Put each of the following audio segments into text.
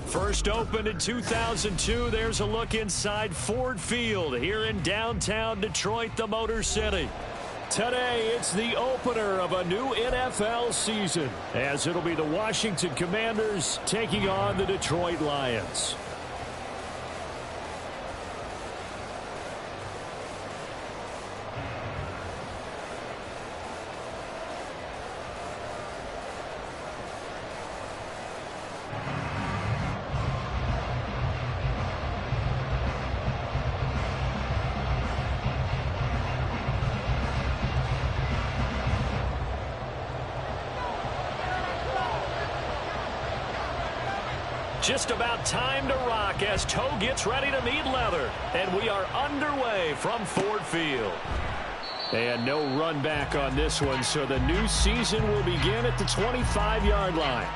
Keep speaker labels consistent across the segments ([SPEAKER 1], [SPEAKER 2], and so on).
[SPEAKER 1] First opened in 2002, there's a look inside Ford Field here in downtown Detroit, the Motor City. Today, it's the opener of a new NFL season, as it'll be the Washington Commanders taking on the Detroit Lions. Just about time to rock as Toe gets ready to meet leather. And we are underway from Ford Field. And no run back on this one, so the new season will begin at the 25-yard line.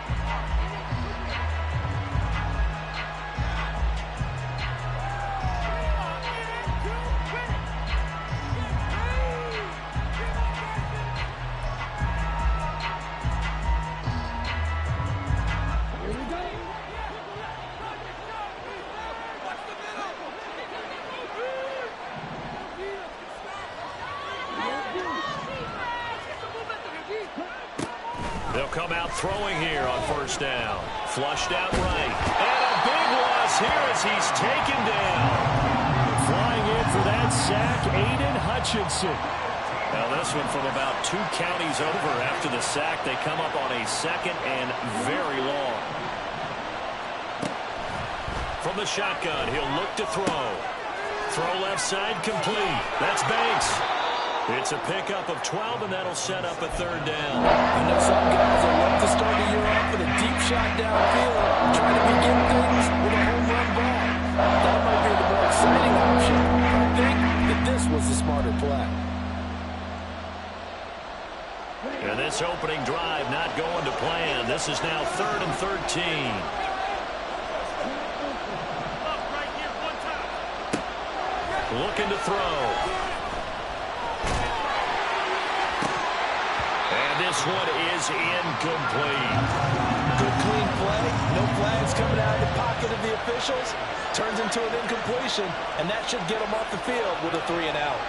[SPEAKER 1] They'll come out throwing here on first down. Flushed out right. And a big loss here as he's taken down. Flying in for that sack, Aiden Hutchinson. Now this one from about 2 counties over after the sack. They come up on a second and very long. From the shotgun, he'll look to throw. Throw left side complete. That's Banks. It's a pickup of 12, and that'll set up a third down.
[SPEAKER 2] I know some guys that love to start the year off with a deep shot downfield, trying to begin things with a home run ball. That might be the more exciting option. I think that this was the smarter play.
[SPEAKER 1] And this opening drive not going to plan. This is now 3rd and 13. Looking to throw. This one is incomplete.
[SPEAKER 2] Good clean play. No flags coming out of the pocket of the officials. Turns into an incompletion, and that should get them off the field with a 3 and out.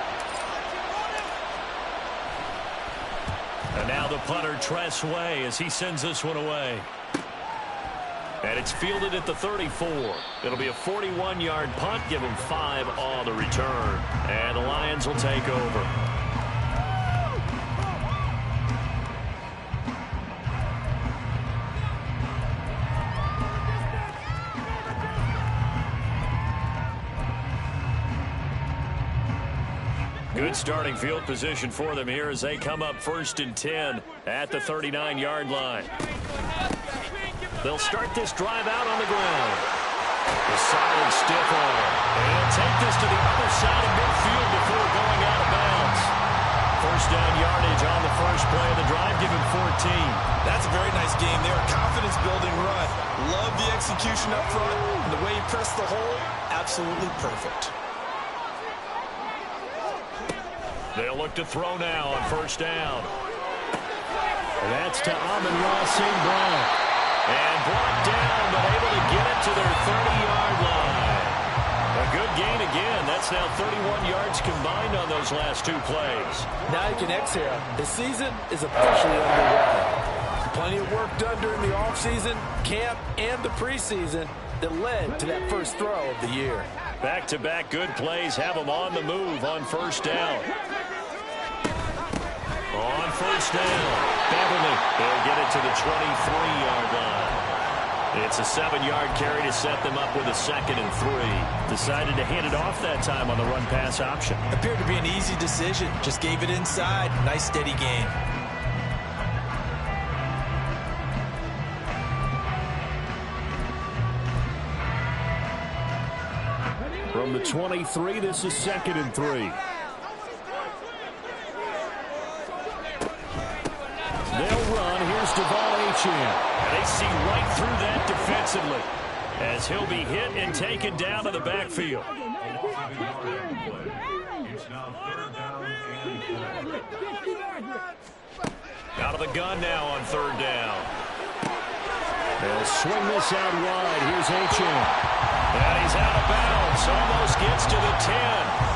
[SPEAKER 1] And now the punter, Tress Way, as he sends this one away. And it's fielded at the 34. It'll be a 41-yard punt. Give them 5 on the return. And the Lions will take over. Good starting field position for them here as they come up 1st and 10 at the 39-yard line. They'll start this drive out on the ground. A solid stiff arm. And he'll take this to the other side of midfield before going out of bounds. First down yardage on the first play of the drive, give him 14.
[SPEAKER 3] That's a very nice game there. A confidence-building run. Love the execution up front. And the way he pressed the hole, absolutely perfect.
[SPEAKER 1] They'll look to throw now on first down. That's to Amon-Ra St. Brown. And brought down, but able to get it to their 30-yard line. A good gain again. That's now 31 yards combined on those last 2 plays.
[SPEAKER 2] Now you can exhale. The season is officially underway. Plenty of work done during the offseason, camp, and the preseason that led to that first throw of the year.
[SPEAKER 1] Back-to-back good plays have them on the move on first down. On first down, Beverly, they'll get it to the 23-yard line. It's a 7-yard carry to set them up with a 2nd and 3. Decided to hand it off that time on the run-pass option.
[SPEAKER 3] Appeared to be an easy decision. Just gave it inside. Nice, steady gain.
[SPEAKER 1] From the 23, this is 2nd and 3. They'll run. Here's Devon Achane. And they see right through that defensively as he'll be hit and taken down to the backfield. Out of the gun now on 3rd down. They'll swing this out wide. Here's Achane. And he's out of bounds. Almost gets to the 10.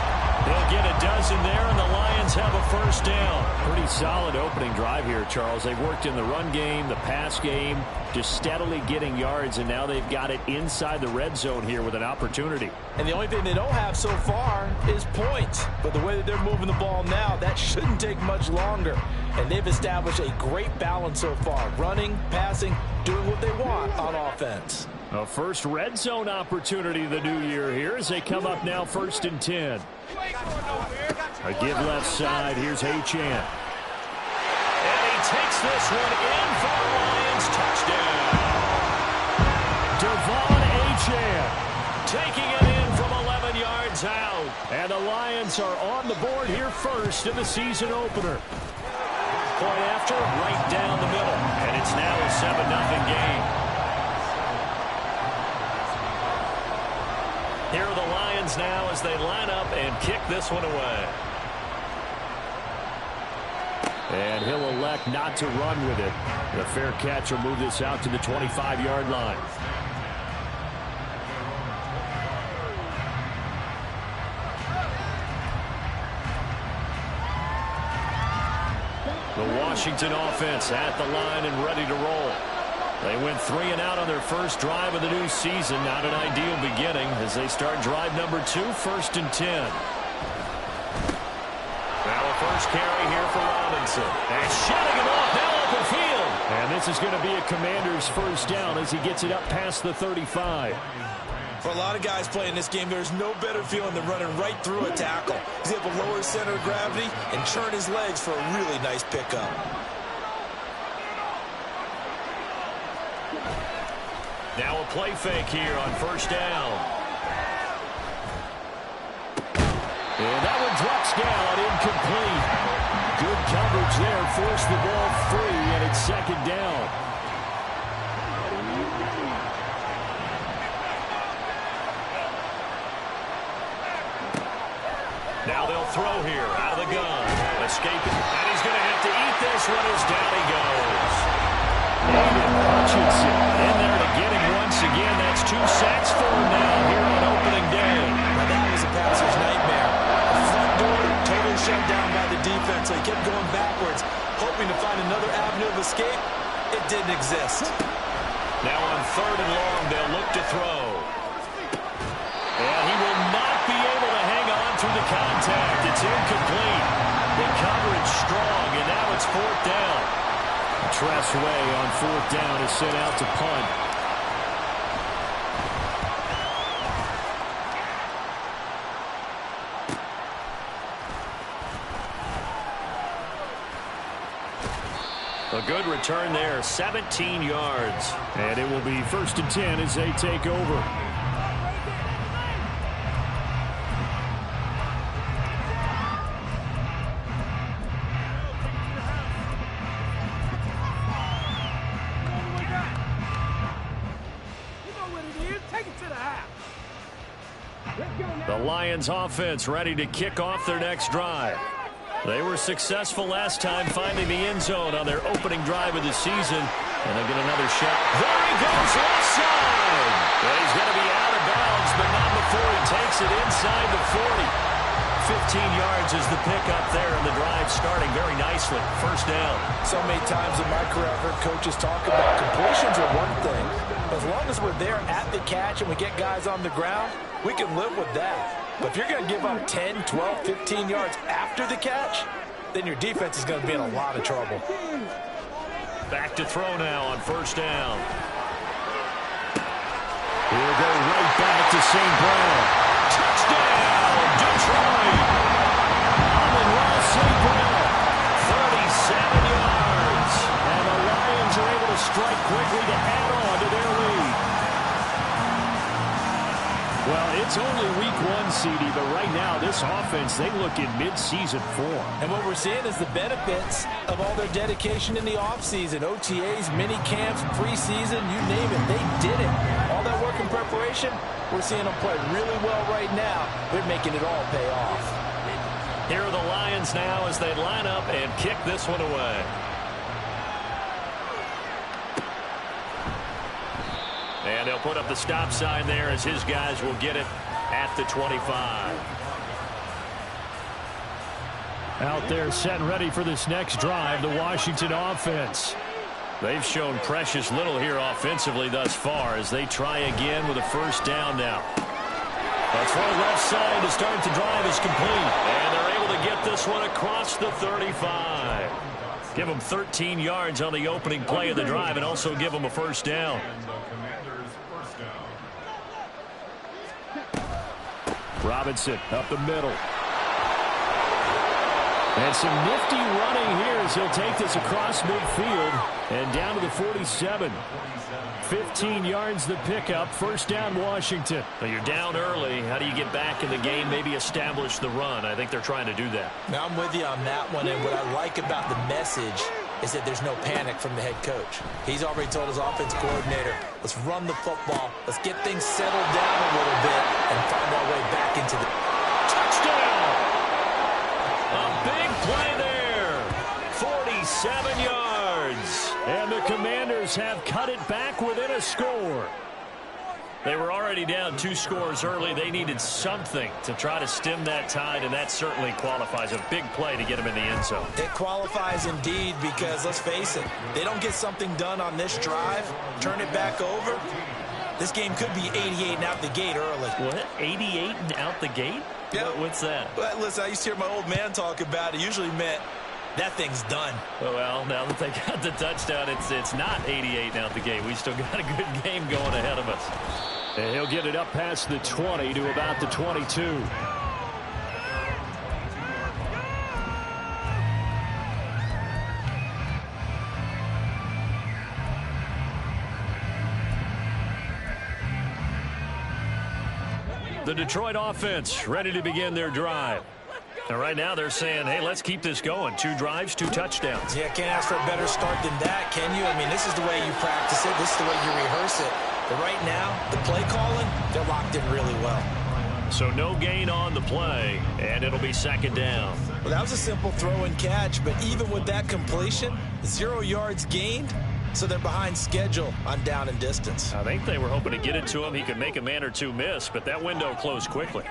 [SPEAKER 1] He'll get a dozen there, and the Lions have a first down. Pretty solid opening drive here, Charles. They've worked in the run game, the pass game, just steadily getting yards, and now they've got it inside the red zone here with an opportunity.
[SPEAKER 2] And the only thing they don't have so far is points. But the way that they're moving the ball now, that shouldn't take much longer. And they've established a great balance so far. Running, passing, doing what they want on offense.
[SPEAKER 1] A first red zone opportunity the new year here as they come up now 1st and 10. A give left side. Here's Achane. And he takes this one in for the Lions. Touchdown. Devon Achane taking it in from 11 yards out. And the Lions are on the board here first in the season opener. Point after, right down the middle. And it's now a 7-0 game. Here are the Lions now as they line up and kick this one away. And he'll elect not to run with it. The fair catch will move this out to the 25-yard line. The Washington offense at the line and ready to roll. They went 3 and out on their first drive of the new season. Not an ideal beginning as they start drive number 2, 1st and 10. Now a first carry here for Robinson. And shutting him off down open field. And this is going to be a Commander's first down as he gets it up past the 35.
[SPEAKER 3] For a lot of guys playing this game, there's no better feeling than running right through a tackle. He's able to lower his center of gravity and churn his legs for a really nice pickup.
[SPEAKER 1] Now a play fake here on first down. And that one drops down, incomplete. Good coverage there, forced the ball free, and it's 2nd down. Now they'll throw here, out of the gun. Escaping, and he's going to have to eat this one as down he goes. Aiden Hutchinson in there to get him once again. That's 2 sacks for him now here on opening day.
[SPEAKER 3] Now that was a passer's nightmare. The front door totally shut down by the defense. They kept going backwards, hoping to find another avenue of escape. It didn't exist.
[SPEAKER 1] Now on 3rd and long, they'll look to throw. And he will not be able to hang on through the contact. It's incomplete. The coverage strong, and now it's 4th down. Tressway on 4th down is sent out to punt. A good return there, 17 yards. And it will be 1st and 10 as they take over. The Lions offense ready to kick off their next drive. They were successful last time finding the end zone on their opening drive of the season. And they get another shot. There he goes, left side. And he's going to be out of bounds, but not before he takes it inside the 40. 15 yards is the pickup there, and the drive starting very nicely. First down.
[SPEAKER 2] So many times in my career I've heard coaches talk about completions are one thing. As long as we're there at the catch and we get guys on the ground, we can live with that. But if you're going to give up 10, 12, 15 yards after the catch, then your defense is going to be in a lot of trouble.
[SPEAKER 1] Back to throw now on first down. He'll go right back to St. Brown. Touchdown, Detroit. Amon-Ra St. Brown, 37 yards. And the Lions are able to strike quickly to add on to their lead. Well, it's only week 1, CD, but right now this offense, they look in mid-season form.
[SPEAKER 2] And what we're seeing is the benefits of all their dedication in the offseason. OTAs, mini camps, preseason, you name it, they did it. All that work in preparation, we're seeing them play really well right now. They're making it all pay off.
[SPEAKER 1] Here are the Lions now as they line up and kick this one away. And they'll put up the stop sign there as his guys will get it at the 25.
[SPEAKER 4] Out there set and ready for this next drive, the Washington offense.
[SPEAKER 1] They've shown precious little here offensively thus far as they try again with a first down now. That's for the left side to start the drive is complete. And they're able to get this one across the 35. Give them 13 yards on the opening play of the drive and also give them a first down.
[SPEAKER 4] Robinson up the middle. And some nifty running here as he'll take this across midfield and down to the 47. 15 yards the pickup. First down, Washington.
[SPEAKER 1] Now you're down early. How do you get back in the game, maybe establish the run? I think they're trying to do that.
[SPEAKER 3] Now, I'm with you on that one, and what I like about the message is that there's no panic from the head coach. He's already told his offense coordinator, let's run the football, let's get things settled down a little bit and find our way back into the
[SPEAKER 1] touchdown. A big play there. 47 yards.
[SPEAKER 4] And the Commanders have cut it back within a score.
[SPEAKER 1] They were already down 2 scores early. They needed something to try to stem that tide, and that certainly qualifies. A big play to get them in the end zone.
[SPEAKER 3] It qualifies indeed because, let's face it, they don't get something done on this drive, turn it back over, this game could be 88 and out the gate early.
[SPEAKER 1] What? 88 and out the gate?
[SPEAKER 3] Yeah.
[SPEAKER 1] What's that?
[SPEAKER 3] Well, listen, I used to hear my old man talk about it. Usually meant that thing's done.
[SPEAKER 1] Well, now that they got the touchdown, it's not 88 and out the gate. We still got a good game going ahead of us.
[SPEAKER 4] And he'll get it up past the 20 to about the 22.
[SPEAKER 1] The Detroit offense ready to begin their drive. Now, right now, they're saying, hey, let's keep this going. 2 drives, 2 touchdowns.
[SPEAKER 3] Yeah, can't ask for a better start than that, can you? I mean, this is the way you practice it. This is the way you rehearse it. But right now, the play calling, they're locked in really well.
[SPEAKER 1] So no gain on the play, and it'll be second down.
[SPEAKER 3] Well, that was a simple throw and catch, but even with that completion, 0 yards gained, so they're behind schedule on down and distance.
[SPEAKER 1] I think they were hoping to get it to him. He could make a man or 2 miss, but that window closed quickly.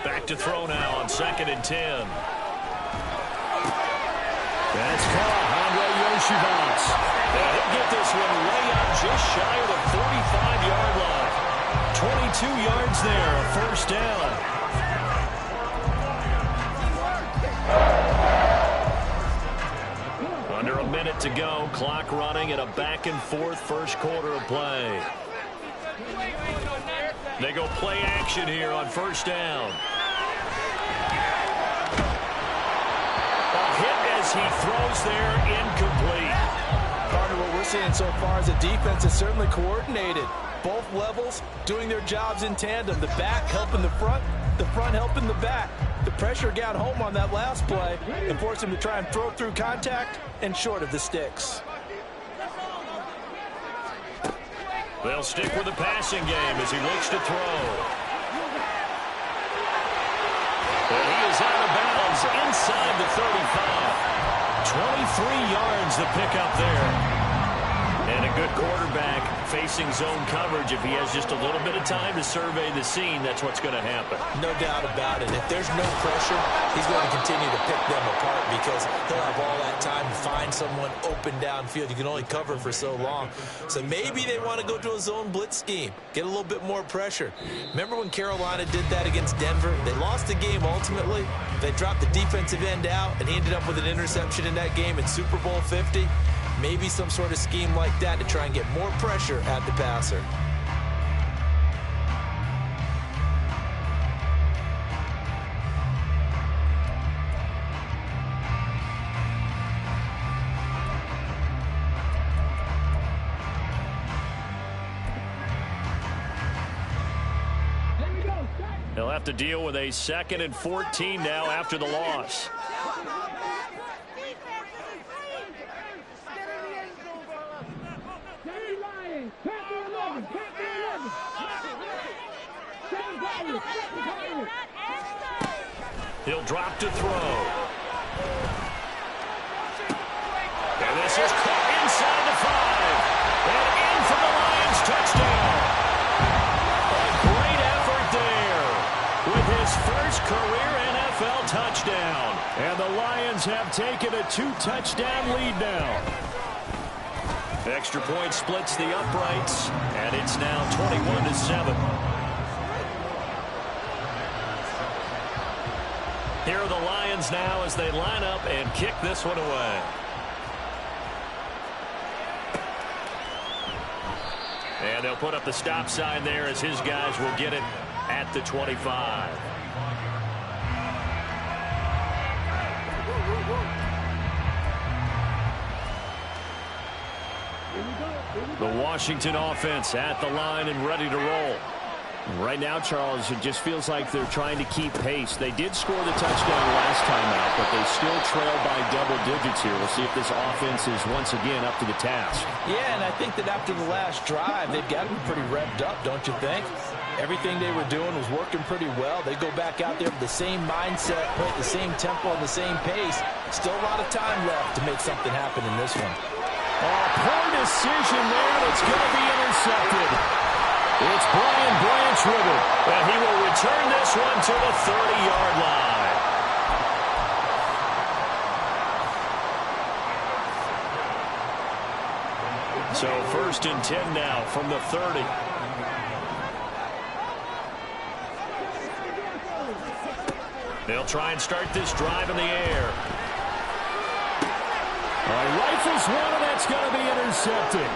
[SPEAKER 1] Back to throw now on 2nd and 10.
[SPEAKER 4] That's caught. Andre Yoshibas.
[SPEAKER 1] And he'll get this one way up just shy of the 45-yard line. 22 yards there, a first down. Under a minute to go, clock running at a back-and-forth first quarter of play. They go play action here on first down. A hit as he throws there, incomplete.
[SPEAKER 2] Partner, what we're seeing so far is the defense is certainly coordinated. Both levels doing their jobs in tandem. The back helping the front helping the back. The pressure got home on that last play and forced him to try and throw through contact and short of the sticks.
[SPEAKER 1] They'll stick with the passing game as he looks to throw. And he is out of bounds inside the 35. 23 yards the pickup there. And a good quarterback facing zone coverage. If he has just a little bit of time to survey the scene, that's what's going to happen.
[SPEAKER 3] No doubt about it. If there's no pressure, he's going to continue to pick them apart because he'll have all that time to find someone open downfield. You can only cover for so long. So maybe they want to go to a zone blitz scheme, get a little bit more pressure. Remember when Carolina did that against Denver? They lost the game ultimately. They dropped the defensive end out, and he ended up with an interception in that game in Super Bowl 50. Maybe some sort of scheme like that to try and get more pressure at the passer.
[SPEAKER 1] They'll have to deal with a 2nd and 14 now after the loss. He'll drop to throw.
[SPEAKER 4] Chargers have taken a 2-touchdown lead now.
[SPEAKER 1] Extra point splits the uprights, and it's now 21-7. Here are the Lions now as they line up and kick this one away. And they'll put up the stop sign there as his guys will get it at the 25. The Washington offense at the line and ready to roll. Right now, Charles, it just feels like they're trying to keep pace. They did score the touchdown last time out, but they still trail by double digits here. We'll see if this offense is once again up to the task.
[SPEAKER 3] Yeah, and I think that after the last drive, they've got to be pretty revved up, don't you think? Everything they were doing was working pretty well. They go back out there with the same mindset, play at the same tempo and the same pace. Still a lot of time left to make something happen in this one.
[SPEAKER 4] Oh, poor decision there. It's going to be intercepted. It's Brian Branch with it.
[SPEAKER 1] And he will return this one to the 30-yard line. So 1st and 10 now from the 30. They'll try and start this drive in the air.
[SPEAKER 4] Rifles one, and that's going to be intercepted.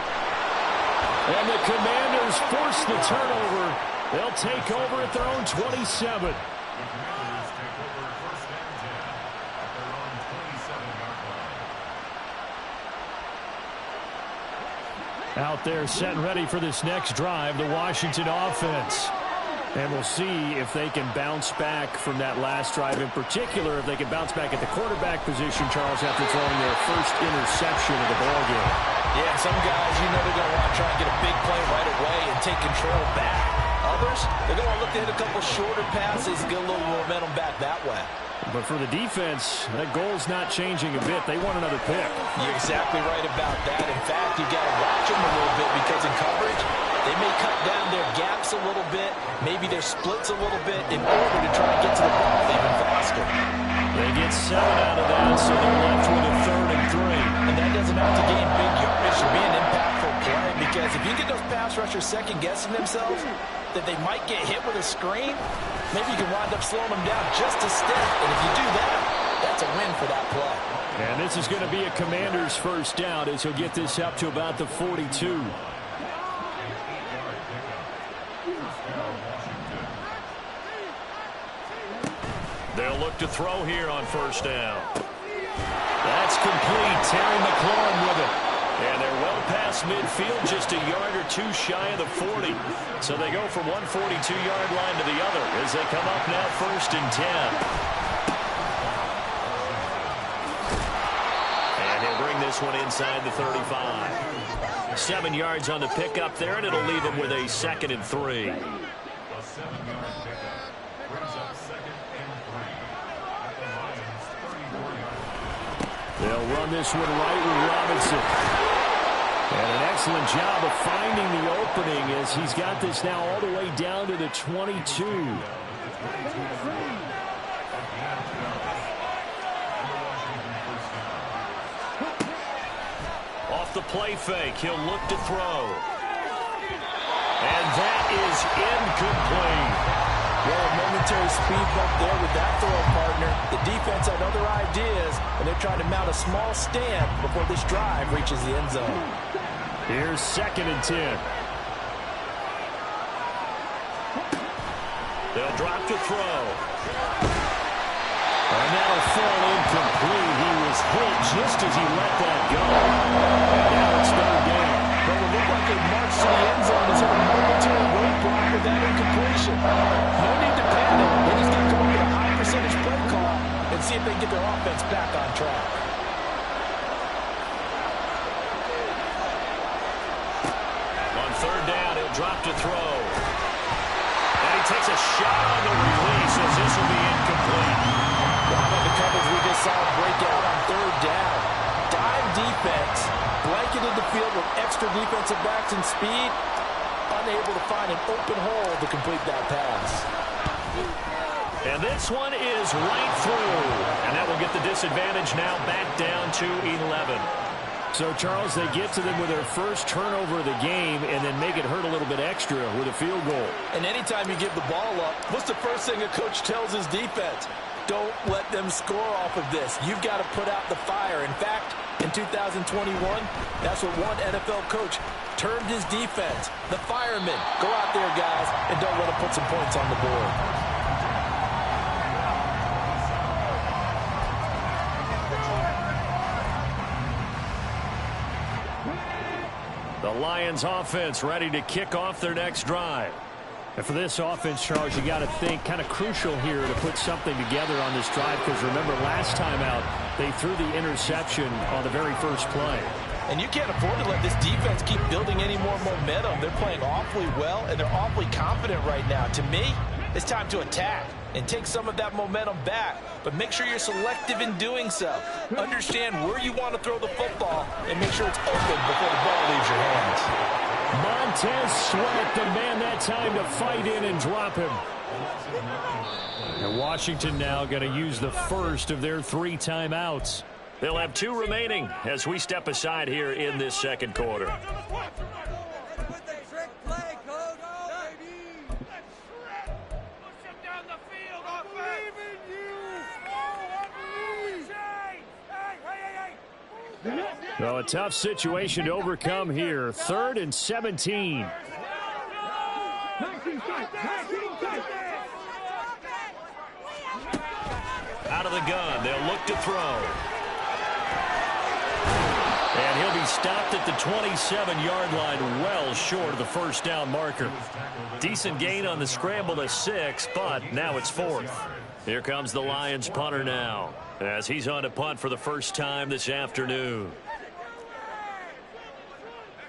[SPEAKER 4] And the Commanders force the turnover. They'll take over at their own 27. Out there set and ready for this next drive, the Washington offense. And we'll see if they can bounce back from that last drive. In particular, if they can bounce back at the quarterback position, Charles, after throwing their first interception of the ballgame.
[SPEAKER 3] Yeah, some guys, you know, they're going to want to try and get a big play right away and take control back. Others, they're going to look to hit a couple shorter passes and get a little momentum back that way.
[SPEAKER 4] But for the defense, that goal's not changing a bit. They want another pick.
[SPEAKER 3] You're exactly right about that. In fact, you've got to watch them a little bit because in coverage, they may cut down their gaps a little bit, maybe their splits a little bit in order to try and get to the ball even faster.
[SPEAKER 1] They get 7 out of that, so they're left with a 3rd and 3.
[SPEAKER 3] And that doesn't have to gain big yardage to be an impactful play, because if you get those pass rushers second-guessing themselves that they might get hit with a screen, maybe you can wind up slowing them down just a step. And if you do that, that's a win for that play.
[SPEAKER 4] And this is going to be a Commander's first down as he'll get this up to about the 42.
[SPEAKER 1] They'll look to throw here on 1st down. That's complete. Terry McLaurin with it. And they're well past midfield, just a yard or two shy of the 40. So they go from one 42-yard line to the other as they come up now 1st and 10. And he'll bring this one inside the 35. 7 yards on the pickup there, and it'll leave him with a 2nd and 3.
[SPEAKER 4] They'll run this one right with Robinson. And an excellent job of finding the opening as he's got this now all the way down to the 22.
[SPEAKER 1] Off the play fake, he'll look to throw. And that is incomplete.
[SPEAKER 3] Well, a momentary speed bump there with that throw partner. The defense had other ideas, and they're trying to mount a small stand before this drive reaches the end zone.
[SPEAKER 4] Here's 2nd and 10.
[SPEAKER 1] They'll drop to throw.
[SPEAKER 4] And that'll fall incomplete. He was hit just as he let that go. And now it's 3rd down.
[SPEAKER 3] But it looked like they marched to the end zone as a momentary roadblock with that incompletion. No need to panic. They just need to come up with a high percentage play call and see if they can get their offense back on track.
[SPEAKER 1] On 3rd down, he'll drop to throw. And he takes a shot on the release as this will be incomplete.
[SPEAKER 3] How about the coverage we just saw break out on 3rd down? Dive defense, blanketed the field with extra defensive backs and speed, unable to find an open hole to complete that pass.
[SPEAKER 1] And this one is right through. And that will get the disadvantage now back down to 11.
[SPEAKER 4] So, Charles, they get to them with their first turnover of the game and then make it hurt a little bit extra with a field goal.
[SPEAKER 2] And anytime you give the ball up, what's the first thing a coach tells his defense? Don't let them score off of this. You've got to put out the fire. In fact, in 2021, that's what one NFL coach termed his defense. The firemen. Go out there, guys, and don't let them put some points on the board.
[SPEAKER 1] The Lions offense ready to kick off their next drive.
[SPEAKER 4] And for this offense, Charles, you got to think kind of crucial here to put something together on this drive, because remember last time out they threw the interception on the very first play.
[SPEAKER 2] And you can't afford to let this defense keep building any more momentum. They're playing awfully well, and they're awfully confident right now. To me, it's time to attack and take some of that momentum back. But make sure you're selective in doing so. Understand where you want to throw the football and make sure it's open before the ball leaves your hands.
[SPEAKER 4] Montez Sweat, the man that time to fight in and drop him. And Washington now going to use the first of their 3 timeouts.
[SPEAKER 1] They'll have 2 remaining as we step aside here in this second quarter.
[SPEAKER 4] Well, a tough situation to overcome here. 3rd and 17.
[SPEAKER 1] Out of the gun, they'll look to throw. And he'll be stopped at the 27-yard line, well short of the first down marker. Decent gain on the scramble to 6, but now it's 4th. Here comes the Lions punter now, as he's on to punt for the first time this afternoon.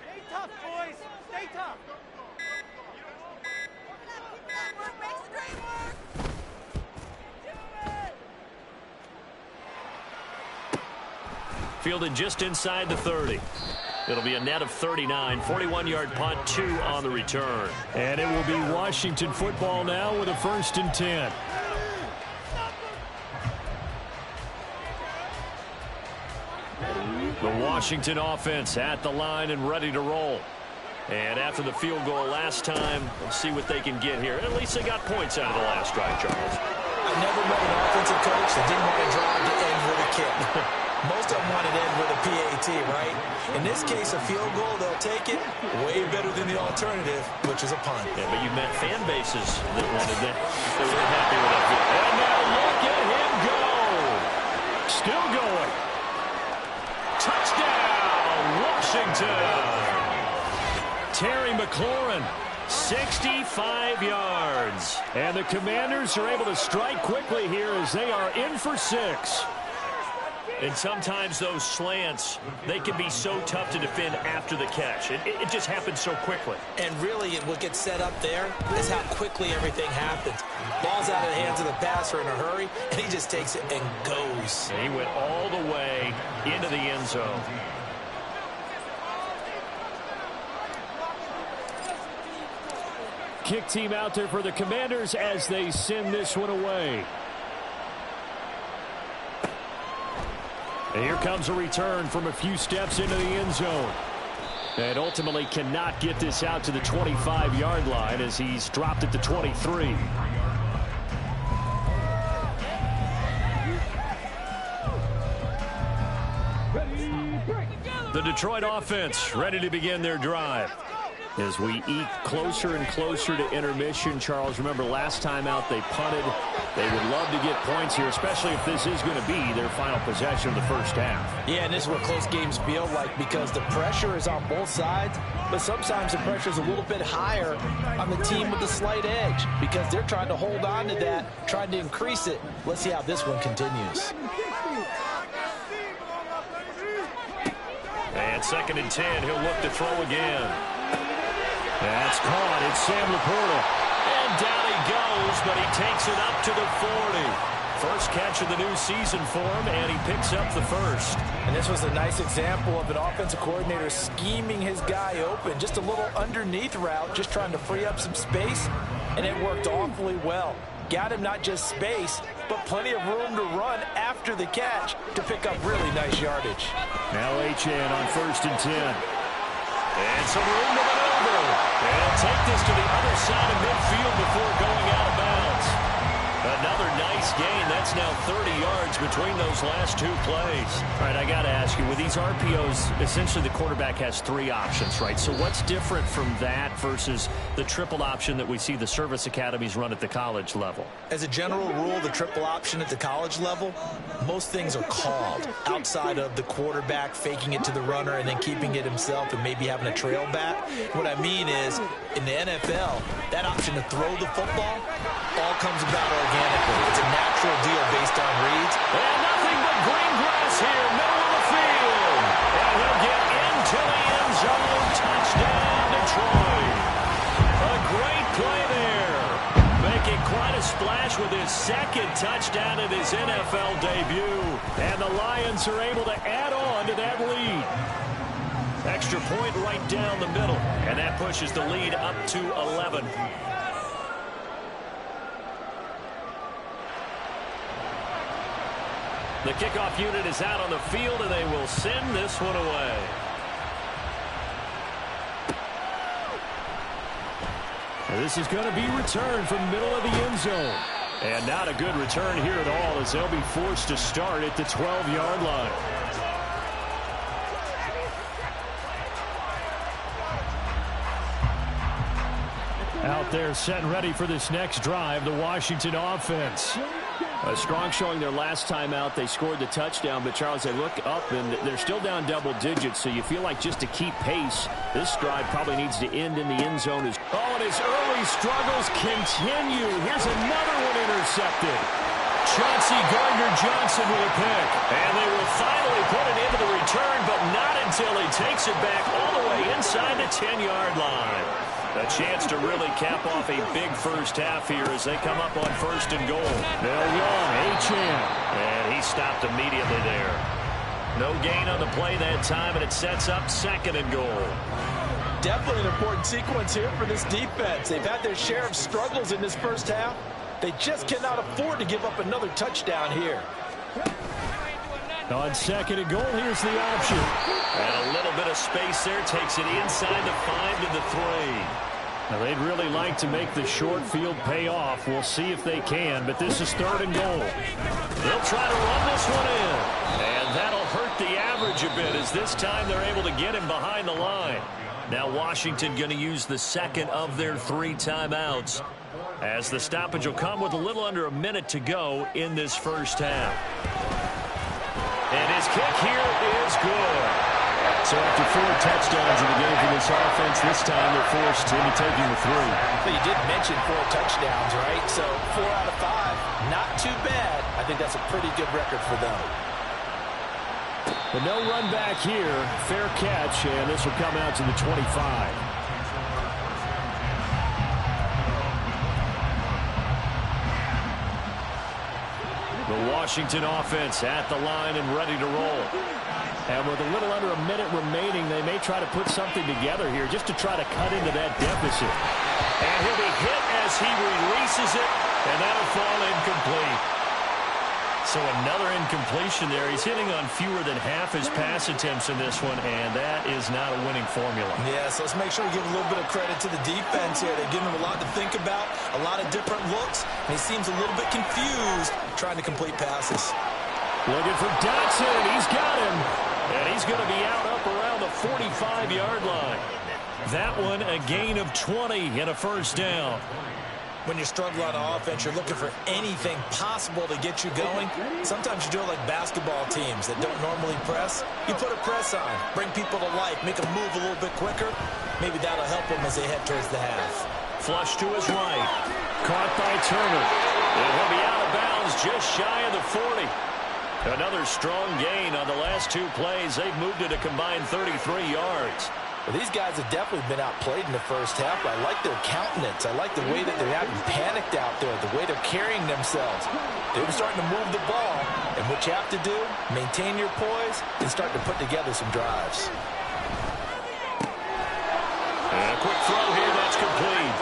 [SPEAKER 5] Stay tough, boys. Stay tough.
[SPEAKER 1] Fielded just inside the 30. It'll be a net of 39, 41-yard punt, 2 on the return.
[SPEAKER 4] And it will be Washington football now with a 1st and 10.
[SPEAKER 1] The Washington offense at the line and ready to roll. And after the field goal last time, we'll see what they can get here. At least they got points out of the last drive, Charles.
[SPEAKER 3] I've never met an offensive coach that didn't want to drive to end with a kick. Most of them want to end with a PAT, right? In this case, a field goal, they'll take it. Way better than the alternative, which is a punt.
[SPEAKER 1] Yeah, but you've met fan bases that wanted that. They were happy with that.
[SPEAKER 4] And now look at him go. Still going. Touchdown, Washington. Terry McLaurin, 65 yards. And the Commanders are able to strike quickly here as they are in for 6.
[SPEAKER 1] And sometimes those slants, they can be so tough to defend after the catch. It just happens so quickly.
[SPEAKER 3] And really, what gets set up there is how quickly everything happens. Ball's out of the hands of the passer in a hurry, and he just takes it and goes.
[SPEAKER 1] And he went all the way into the end zone.
[SPEAKER 4] Kick team out there for the Commanders as they send this one away. And here comes a return from a few steps into the end zone. And ultimately cannot get this out to the 25-yard line as he's dropped at the 23. The Detroit offense ready to begin their drive. As we eke closer and closer to intermission, Charles, remember last time out they punted. They would love to get points here, especially if this is going to be their final possession of the first half.
[SPEAKER 2] Yeah, and this is what close games feel like because the pressure is on both sides, but sometimes the pressure is a little bit higher on the team with the slight edge because they're trying to hold on to that, trying to increase it. Let's see how this one continues.
[SPEAKER 1] And 2nd and 10, he'll look to throw again. That's caught. It's Sam Laporta. And down he goes, but he takes it up to the 40. First catch of the new season for him, and he picks up the first.
[SPEAKER 2] And this was a nice example of an offensive coordinator scheming his guy open. Just a little underneath route, just trying to free up some space, and it worked awfully well.
[SPEAKER 3] got him not just space, but plenty of room to run after the catch to pick up really nice yardage.
[SPEAKER 4] Now Achane on 1st and 10.
[SPEAKER 1] And some room to maneuver. And he'll take this to the other side of midfield before going out of bounds. Another nice gain. That's now 30 yards between those last 2 plays.
[SPEAKER 4] All right, I got to ask you, with these RPOs, essentially the quarterback has 3 options, right? So what's different from that versus the triple option that we see the service academies run at the college level?
[SPEAKER 3] As a general rule, the triple option at the college level, most things are called outside of the quarterback faking it to the runner and then keeping it himself and maybe having a trail back. What I mean is, in the NFL, that option to throw the football all comes about organically. It's a natural deal based on reads.
[SPEAKER 1] And nothing but green grass here, middle of the field. And he'll get into the end zone. Touchdown, Detroit. A great play there. Making quite a splash with his 2nd touchdown in his NFL debut.
[SPEAKER 4] And the Lions are able to add on to that lead.
[SPEAKER 1] Extra point right down the middle. And that pushes the lead up to 11. The kickoff unit is out on the field, and they will send this one away.
[SPEAKER 4] And this is going to be returned from the middle of the end zone. And not a good return here at all, as they'll be forced to start at the 12-yard line. Out there set and ready for this next drive, the Washington offense. A strong showing their last time out. They scored the touchdown, but Charles, they look up and they're still down double digits, so you feel like just to keep pace, this drive probably needs to end in the end zone. Oh, and his early struggles continue. Here's another one intercepted. Chauncey Gardner-Johnson with a pick.
[SPEAKER 1] And they will finally put it into the return, but not until he takes it back all the way inside the 10-yard line. A chance to really cap off a big first half here as they come up on 1st and goal.
[SPEAKER 4] They'll run. Achane.
[SPEAKER 1] And he stopped immediately there. No gain on the play that time, and it sets up 2nd and goal.
[SPEAKER 3] Definitely an important sequence here for this defense. They've had their share of struggles in this first half. They just cannot afford to give up another touchdown here.
[SPEAKER 4] On 2nd and goal, here's the option.
[SPEAKER 1] And a little bit of space there takes it inside the 5 to the 3.
[SPEAKER 4] Now, they'd really like to make the short field pay off. We'll see if they can, but this is 3rd and goal.
[SPEAKER 1] They'll try to run this one in. And that'll hurt the average a bit, as this time they're able to get him behind the line. Now Washington going to use the 2nd of their 3 timeouts, as the stoppage will come with a little under a minute to go in this first half. And his kick here is good.
[SPEAKER 4] So after 4 touchdowns in the game for this offense, this time they're forced into taking the 3.
[SPEAKER 3] But you did mention 4 touchdowns, right? So 4 out of 5, not too bad. I think that's a pretty good record for them.
[SPEAKER 4] But no run back here. Fair catch, and this will come out to the 25. The Washington offense at the line and ready to roll. And with a little under a minute remaining, they may try to put something together here just to try to cut into that deficit.
[SPEAKER 1] And he'll be hit as he releases it, and that'll fall incomplete. So another incompletion there. He's hitting on fewer than half his pass attempts in this one, and that is not a winning formula.
[SPEAKER 3] Yeah, so let's make sure we give a little bit of credit to the defense here. They're giving him a lot to think about, a lot of different looks, and he seems a little bit confused trying to complete passes.
[SPEAKER 4] Looking for Dotson. He's got him.
[SPEAKER 1] And he's going to be out up around the 45-yard line. That one a gain of 20 and a first down.
[SPEAKER 3] When you struggle on offense, you're looking for anything possible to get you going. Sometimes you do it like basketball teams that don't normally press. You put a press on, bring people to life, make them move a little bit quicker. Maybe that'll help them as they head towards the half.
[SPEAKER 1] Flush to his right.
[SPEAKER 4] Caught by Turner.
[SPEAKER 1] And he'll be out of bounds just shy of the 40. Another strong gain on the last 2 plays. They've moved it a combined 33 yards.
[SPEAKER 3] Well, these guys have definitely been outplayed in the first half. I like their countenance. I like the way that they're having panicked out there, the way they're carrying themselves. They're starting to move the ball. And what you have to do, maintain your poise and start to put together some drives.
[SPEAKER 1] And a quick throw here, that's complete.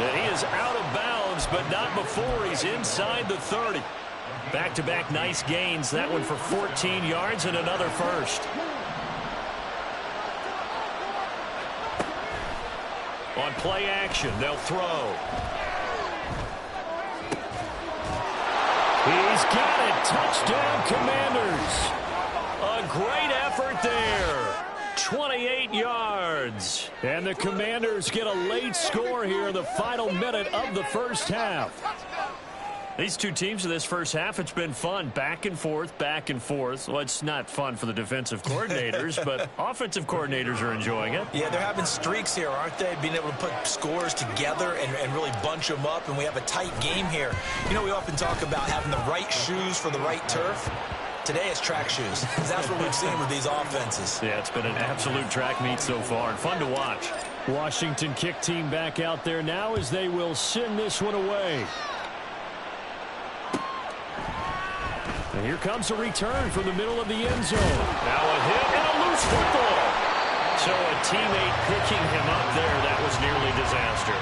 [SPEAKER 1] And he is out of bounds moves, but not before he's inside the 30. Back-to-back nice gains. That one for 14 yards and another first. On play action, they'll throw. He's got it. Touchdown, Commanders. A great effort there. 28 yards. And the Commanders get a late score here in the final minute of the first half. These two teams in this first half, it's been fun. Back and forth, back and forth. Well, it's not fun for the defensive coordinators, but offensive coordinators are enjoying it.
[SPEAKER 3] Yeah, they're having streaks here, aren't they? Being able to put scores together and really bunch them up, and we have a tight game here. You know, we often talk about having the right shoes for the right turf. Today it's track shoes. That's what we've seen with these offenses.
[SPEAKER 1] Yeah, it's been an absolute track meet so far, and fun to watch.
[SPEAKER 4] Washington kick team back out there now as they will send this one away. And here comes a return from the middle of the end zone.
[SPEAKER 1] Now a hit and a loose football. So a teammate picking him up there, that was nearly disaster.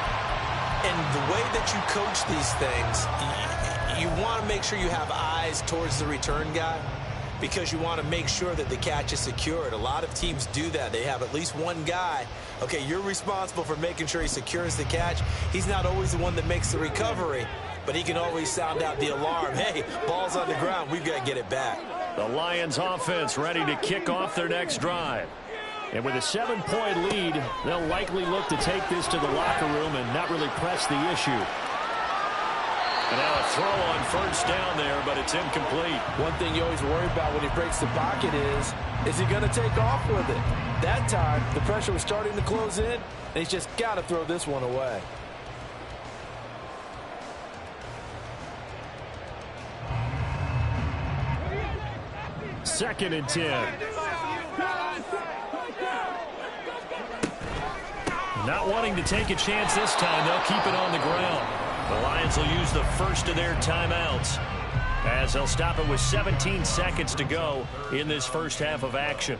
[SPEAKER 3] And the way that you coach these things, you want to make sure you have eyes towards the return guy because you want to make sure that the catch is secured. A lot of teams do that. They have at least one guy. Okay, you're responsible for making sure he secures the catch. He's not always the one that makes the recovery, but he can always sound out the alarm. Hey, ball's on the ground. We've got to get it back.
[SPEAKER 1] The Lions offense ready to kick off their next drive.
[SPEAKER 4] And with a 7-point lead, they'll likely look to take this to the locker room and not really press the issue.
[SPEAKER 1] And now a throw on first down there, but it's incomplete.
[SPEAKER 2] One thing you always worry about when he breaks the pocket is he going to take off with it? That time, the pressure was starting to close in, and he's just got to throw this one away.
[SPEAKER 4] Second and 10.
[SPEAKER 1] Not wanting to take a chance this time, they'll keep it on the ground. The Lions will use the first of their timeouts as they'll stop it with 17 seconds to go in this first half of action.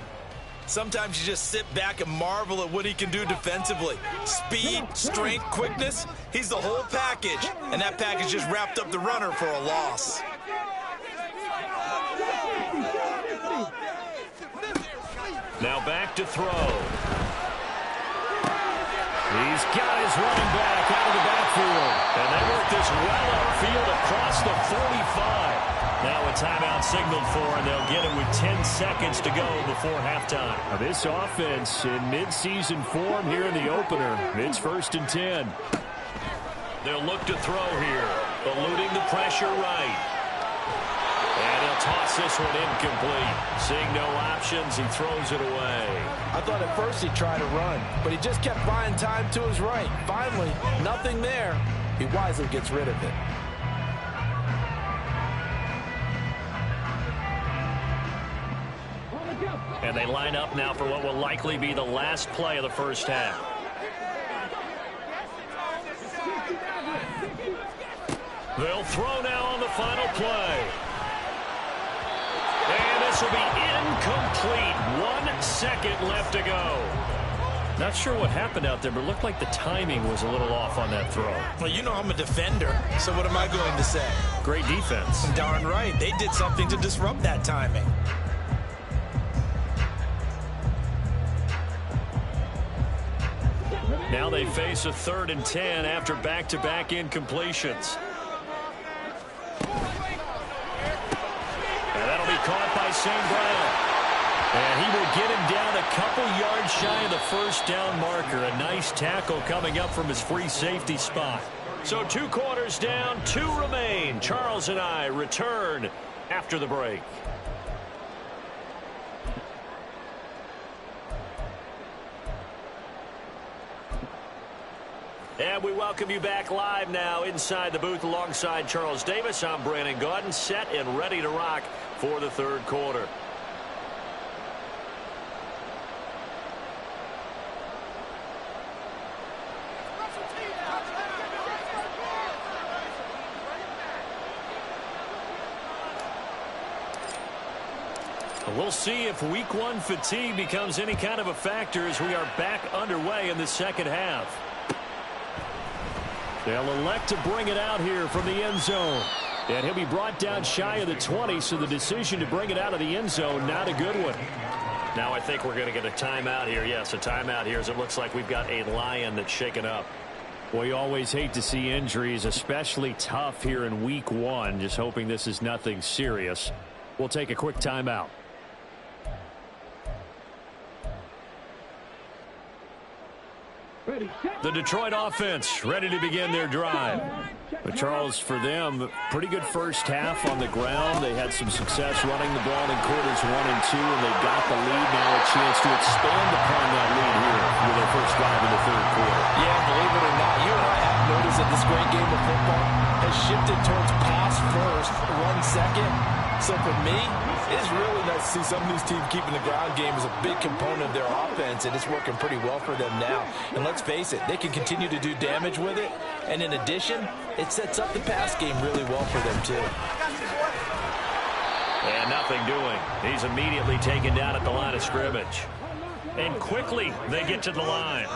[SPEAKER 3] Sometimes you just sit back and marvel at what he can do defensively. Speed, strength, quickness, he's the whole package. And that package just wrapped up the runner for a loss.
[SPEAKER 1] Now back to throw. He's got his running back out of the backfield. And they work this well upfield across the 45. Now a timeout signaled for, and they'll get it with 10 seconds to go before halftime.
[SPEAKER 4] Now this offense in mid-season form here in the opener. It's first and 10.
[SPEAKER 1] They'll look to throw here, eluding the pressure right. And he'll toss this one incomplete. Seeing no options, he throws it away.
[SPEAKER 2] I thought at first he'd try to run, but he just kept buying time to his right. Finally, nothing there. He wisely gets rid of it.
[SPEAKER 1] And they line up now for what will likely be the last play of the first half. They'll throw now on the final play. And this will be incomplete. 1 second left to go. Not sure what happened out there, but it looked like the timing was a little off on that throw.
[SPEAKER 3] Well, you know I'm a defender, so what am I going to say?
[SPEAKER 1] Great defense.
[SPEAKER 3] Darn right. They did something to disrupt that timing.
[SPEAKER 1] Now they face a 3rd and 10 after back-to-back incompletions. And that'll be caught by St. Brown. And he will get him down a couple yards shy of the first down marker. A nice tackle coming up from his free safety spot. So 2 quarters down, 2 remain. Charles and I return after the break. And we welcome you back live now inside the booth alongside Charles Davis. I'm Brandon Gaudin, set and ready to rock for the 3rd quarter. We'll see if week 1 fatigue becomes any kind of a factor as we are back underway in the second half.
[SPEAKER 4] They'll elect to bring it out here from the end zone. And he'll be brought down shy of the 20, so the decision to bring it out of the end zone, not a good one.
[SPEAKER 1] Now I think we're going to get a timeout here. Yes, a timeout here as it looks like we've got a Lion that's shaken up.
[SPEAKER 4] Well, you always hate to see injuries, especially tough here in week 1. Just hoping this is nothing serious. We'll take a quick timeout. The Detroit offense ready to begin their drive. But Charles, for them, pretty good first half on the ground. They had some success running the ball in quarters 1 and 2, and they got the lead. Now a chance to expand upon that lead here with their first drive in the third quarter.
[SPEAKER 2] Yeah, believe it or not, you and I have noticed that this great game of football has shifted towards pass first, run second. So for me, it's really nice to see some of these teams keeping the ground game as a big component of their offense, and it's working pretty well for them now. And let's face it, they can continue to do damage with it. And in addition, it sets up the pass game really well for them too.
[SPEAKER 1] And nothing doing. He's immediately taken down at the line of scrimmage. And quickly they get to the line.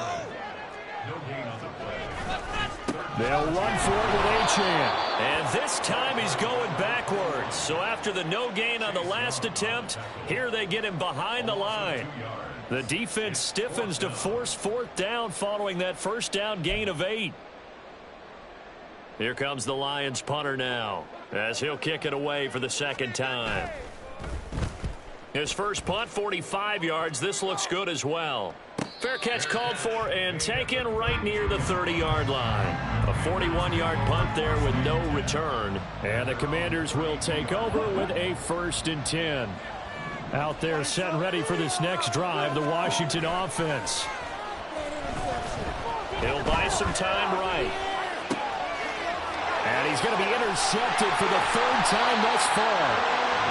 [SPEAKER 4] They'll run for it with Achane.
[SPEAKER 1] And this time he's going backwards. So after the no gain on the last attempt, here they get him behind the line. The defense stiffens to force fourth down following that first down gain of 8. Here comes the Lions punter now as he'll kick it away for the second time. His first punt, 45 yards. This looks good as well. Fair catch called for and taken right near the 30-yard line. A 41-yard punt there with no return.
[SPEAKER 4] And the Commanders will take over with a 1st and 10. Out there set and ready for this next drive, the Washington offense.
[SPEAKER 1] He'll buy some time right.
[SPEAKER 4] And he's going to be intercepted for the 3rd time thus far.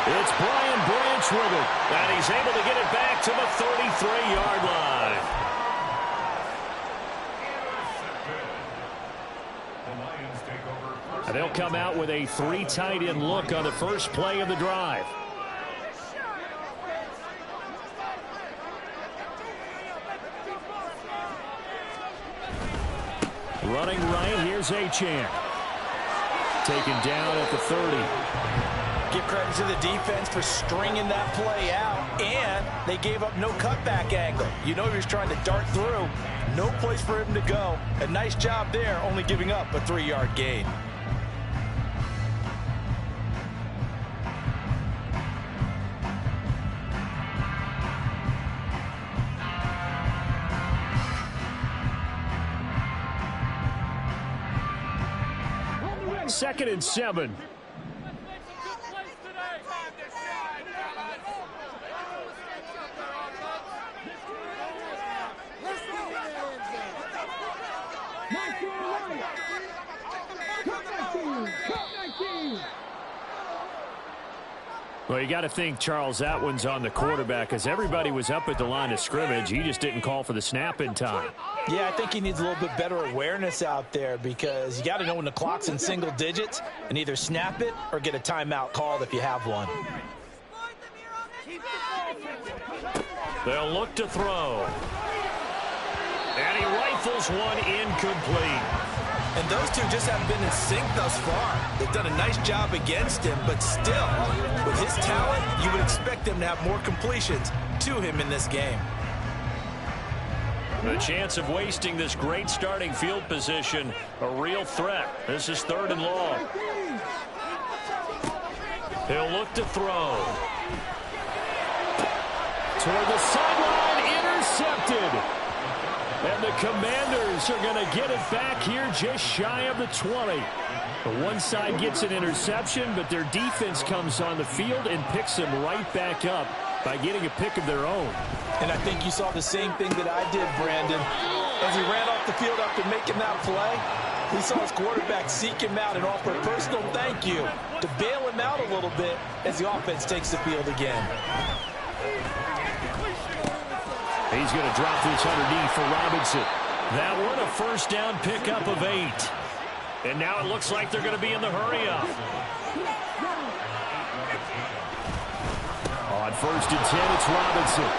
[SPEAKER 4] It's Brian Branch with it.
[SPEAKER 1] And he's able to get it back to the 33-yard line.
[SPEAKER 4] And they'll come out with a 3 tight end look on the first play of the drive. Running right, here's Achane. Taken down at the 30.
[SPEAKER 3] Give credit to the defense for stringing that play out, and they gave up no cutback angle. You know he was trying to dart through. No place for him to go. A nice job there, only giving up a 3-yard gain.
[SPEAKER 4] Second and 7. Well, you got to think, Charles, that one's on the quarterback as everybody was up at the line of scrimmage. He just didn't call for the snap in time.
[SPEAKER 3] Yeah, I think he needs a little bit better awareness out there because you got to know when the clock's in single digits and either snap it or get a timeout called if you have one.
[SPEAKER 1] They'll look to throw. And he rifles one incomplete.
[SPEAKER 3] And those two just haven't been in sync thus far. They've done a nice job against him, but still, with his talent, you would expect them to have more completions to him in this game.
[SPEAKER 1] The chance of wasting this great starting field position, a real threat. This is 3rd and long. He'll look to throw.
[SPEAKER 4] Toward the sideline, intercepted. And the Commanders are going to get it back here just shy of the 20. The one side gets an interception, but their defense comes on the field and picks them right back up by getting a pick of their own.
[SPEAKER 3] And I think you saw the same thing that I did, Brandon. As he ran off the field after making that play, he saw his quarterback seek him out and offer a personal thank you to bail him out a little bit as the offense takes the field again.
[SPEAKER 4] He's going to drop this underneath for Robinson.
[SPEAKER 1] That one a first down pickup of 8. And now it looks like they're going to be in the hurry-up.
[SPEAKER 4] On 1st and 10, it's Robinson.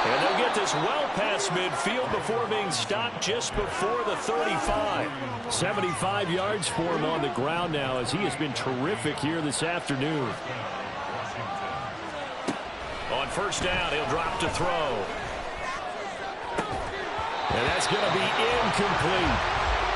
[SPEAKER 1] And they'll get this well past midfield before being stopped just before the 35.
[SPEAKER 4] 75 yards for him on the ground now as he has been terrific here this afternoon.
[SPEAKER 1] On first down, he'll drop to throw.
[SPEAKER 4] And that's going to be incomplete.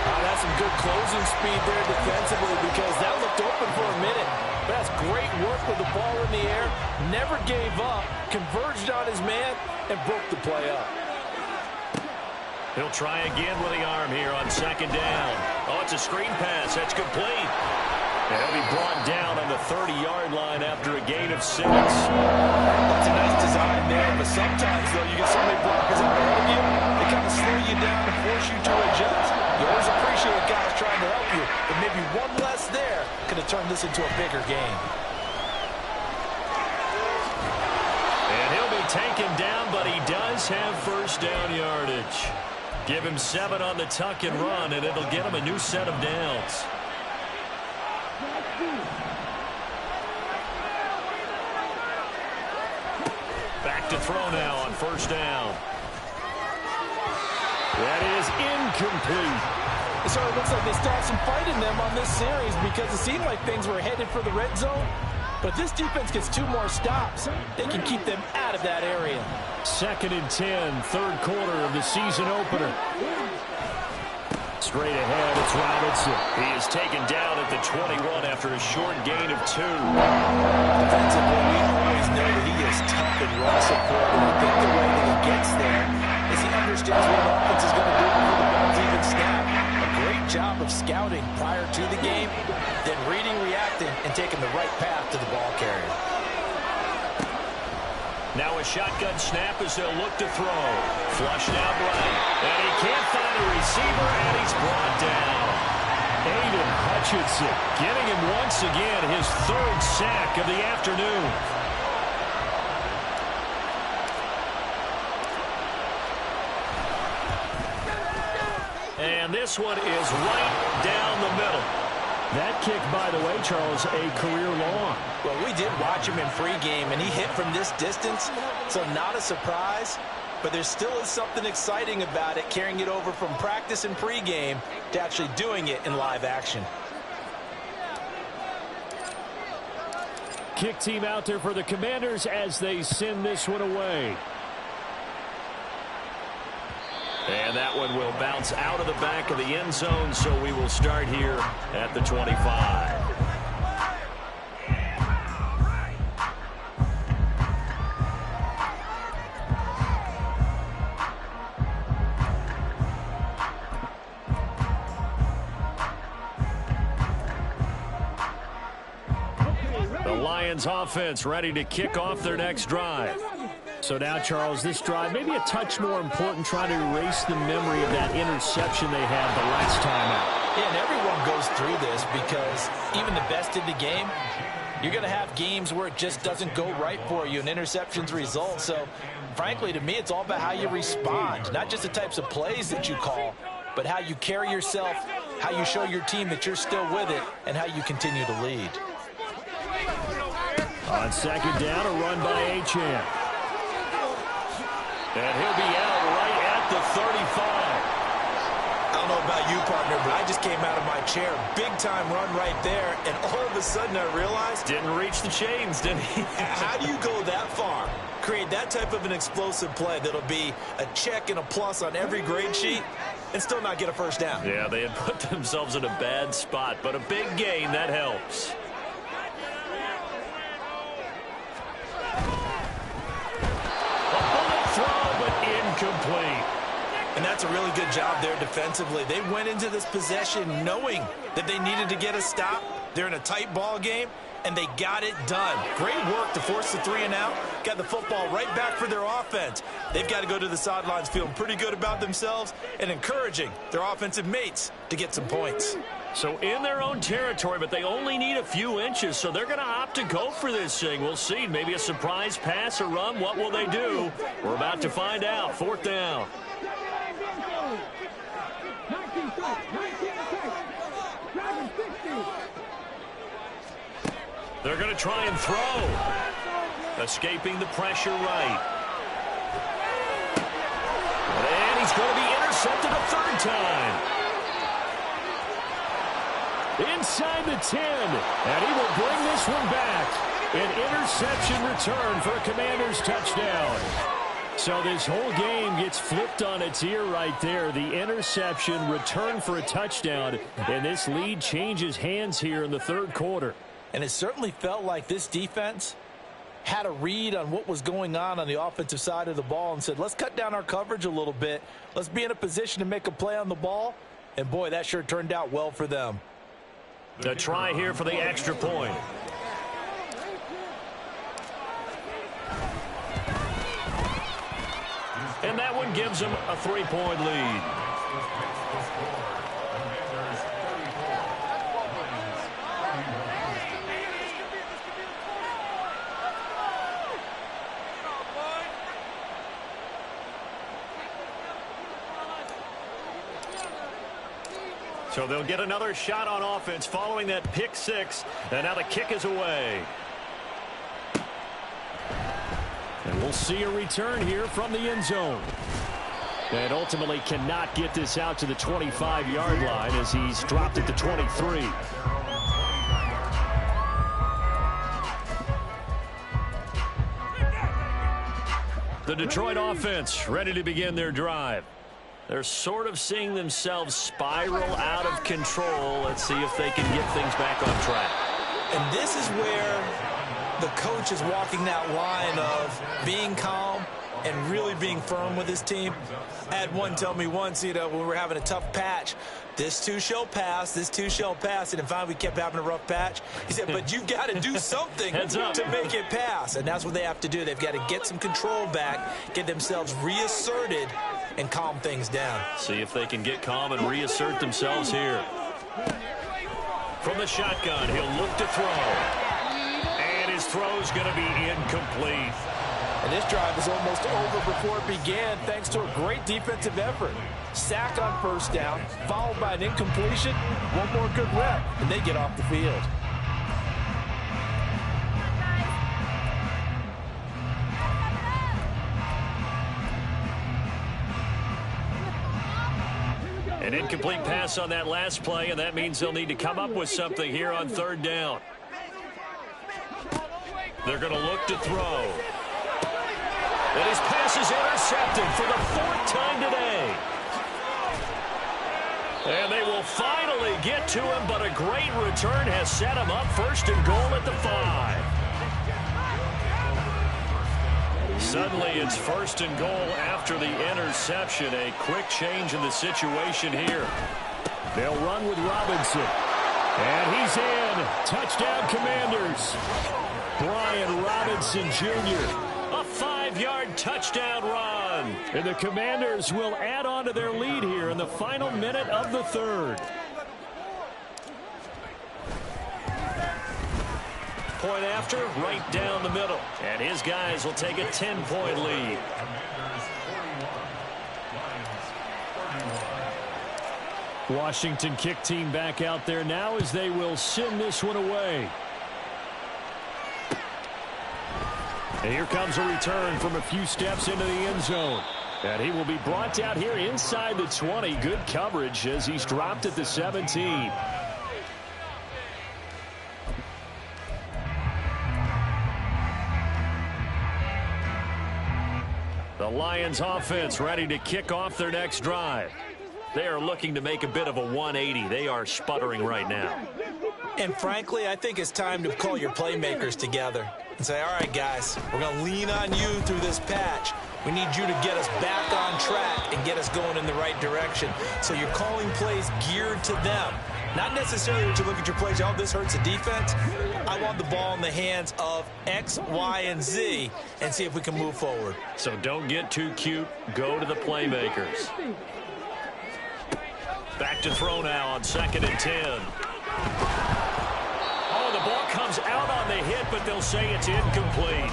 [SPEAKER 2] That's some good closing speed there defensively because that looked open for a minute. But that's great work with the ball in the air. Never gave up, converged on his man, and broke the play up.
[SPEAKER 1] He'll try again with the arm here on second down. Oh, it's a screen pass. That's complete. And he'll be brought down on the 30-yard line after a gain of 6.
[SPEAKER 2] That's a nice design there, but sometimes, though, you get so many blockers out ahead of you, they kind of slow you down and force you to adjust. You always appreciate guys trying to help you, but maybe one less there could have turned this into a bigger game.
[SPEAKER 1] And he'll be taken down, but he does have first down yardage. Give him 7 on the tuck and run, and it'll get him a new set of downs. Back to throw now on first down.
[SPEAKER 4] That is incomplete.
[SPEAKER 2] It sort of looks like they still have some fight in them on this series because it seemed like things were headed for the red zone. But this defense gets 2 more stops. They can keep them out of that area.
[SPEAKER 4] 2nd and 10, third quarter of the season opener. Straight ahead, it's Robinson.
[SPEAKER 1] He is taken down at the 21 after a short gain of 2.
[SPEAKER 3] Defensively, we always know that he is tough in run support, and I think the way that he gets there is he understands what the offense is going to do before the ball's even snapped. A great job of scouting prior to the game, then reading, reacting, and taking the right path to the ball carrier.
[SPEAKER 1] Now a shotgun snap as they'll look to throw. Flushed out right. And he can't find a receiver, and he's brought down.
[SPEAKER 4] Aiden Hutchinson getting him once again his 3rd sack of the afternoon.
[SPEAKER 1] And this one is right down the middle.
[SPEAKER 4] That kick, by the way, Charles, a career long.
[SPEAKER 3] Well, we did watch him in pregame, and he hit from this distance, so not a surprise. But there still is something exciting about it, carrying it over from practice and pregame to actually doing it in live action.
[SPEAKER 4] Kick team out there for the Commanders as they send this one away.
[SPEAKER 1] And that one will bounce out of the back of the end zone, so we will start here at the 25. The Lions offense ready to kick off their next drive.
[SPEAKER 4] So now, Charles, this drive maybe a touch more important, trying to erase the memory of that interception they had the last time out.
[SPEAKER 3] Yeah, and everyone goes through this because even the best in the game, you're going to have games where it just doesn't go right for you and interceptions result. So, frankly, to me, it's all about how you respond, not just the types of plays that you call, but how you carry yourself, how you show your team that you're still with it, and how you continue to lead.
[SPEAKER 4] On second down, a run by Achane.
[SPEAKER 1] And he'll be out right at the 35.
[SPEAKER 3] I don't know about you, partner, but I just came out of my chair. Big-time run right there, and all of a sudden I realized...
[SPEAKER 1] Didn't reach the chains, did he?
[SPEAKER 3] How do you go that far? Create that type of an explosive play that'll be a check and a plus on every grade sheet and still not get a first down.
[SPEAKER 1] Yeah, they had put themselves in a bad spot, but a big gain, that helps. Incomplete.
[SPEAKER 3] And that's a really good job there defensively. They went into this possession knowing that they needed to get a stop. They're in a tight ball game, and they got it done. Great work to force the 3 and out. Got the football right back for their offense. They've got to go to the sidelines feeling pretty good about themselves and encouraging their offensive mates to get some points.
[SPEAKER 1] So in their own territory, but they only need a few inches, so they're going to opt to go for this thing. We'll see. Maybe a surprise pass or run. What will they do? We're about to find out. 4th down. They're going to try and throw. Escaping the pressure right. intercepted a third time.
[SPEAKER 4] Inside the 10, and he will bring this one back. An interception return for a Commanders touchdown. So this whole game gets flipped on its ear right there. The interception, return for a touchdown, and this lead changes hands here in the third quarter.
[SPEAKER 3] And it certainly felt like this defense had a read on what was going on the offensive side of the ball and said, let's cut down our coverage a little bit. Let's be in a position to make a play on the ball. And, boy, that sure turned out well for them.
[SPEAKER 1] A try here for the extra point. And that one gives them a 3-point lead. So they'll get another shot on offense following that pick six. And now the kick is away.
[SPEAKER 4] And we'll see a return here from the end zone. And ultimately cannot get this out to the 25-yard line as he's dropped at the 23.
[SPEAKER 1] The Detroit offense ready to begin their drive. They're sort of seeing themselves spiral out of control. Let's see if they can get things back on track.
[SPEAKER 3] And this is where the coach is walking that line of being calm and really being firm with his team. I had one tell me once, when we were having a tough patch, this too shall pass, this too shall pass. And finally we kept having a rough patch. He said, but you've got to do something to make it pass. And that's what they have to do. They've got to get some control back, get themselves reasserted, and calm things down.
[SPEAKER 1] See if they can get calm and reassert themselves here. From the shotgun, he'll look to throw. And his throw's going to be incomplete.
[SPEAKER 2] And this drive is almost over before it began thanks to a great defensive effort. Sack on first down, followed by an incompletion. One more good rep, and they get off the field.
[SPEAKER 1] An incomplete pass on that last play, and that means they'll need to come up with something here on third down. They're going to look to throw. And his pass is intercepted for the fourth time today. And they will finally get to him, but a great return has set him up first and goal at the 5. Suddenly it's first and goal after the interception. A quick change in the situation here.
[SPEAKER 4] They'll run with Robinson. And he's in. Touchdown, Commanders. Brian Robinson Jr.
[SPEAKER 1] A 5-yard touchdown run.
[SPEAKER 4] And the Commanders will add on to their lead here in the final minute of the third.
[SPEAKER 1] Point after, right down the middle. And his guys will take a 10-point lead.
[SPEAKER 4] Washington kick team back out there now as they will send this one away. And here comes a return from a few steps into the end zone. And he will be brought down here inside the 20. Good coverage as he's dropped at the 17.
[SPEAKER 1] The Lions offense ready to kick off their next drive. They are looking to make a bit of a 180. They are sputtering right now.
[SPEAKER 3] And frankly, I think it's time to call your playmakers together and say, all right, guys, we're going to lean on you through this patch. We need you to get us back on track and get us going in the right direction. So you're calling plays geared to them. Not necessarily that you look at your plays, oh, this hurts the defense. I want the ball in the hands of X, Y, and Z and see if we can move forward.
[SPEAKER 1] So don't get too cute. Go to the playmakers. Back to throw now on 2nd and 10. Oh, the ball comes out on the hit, but they'll say it's incomplete.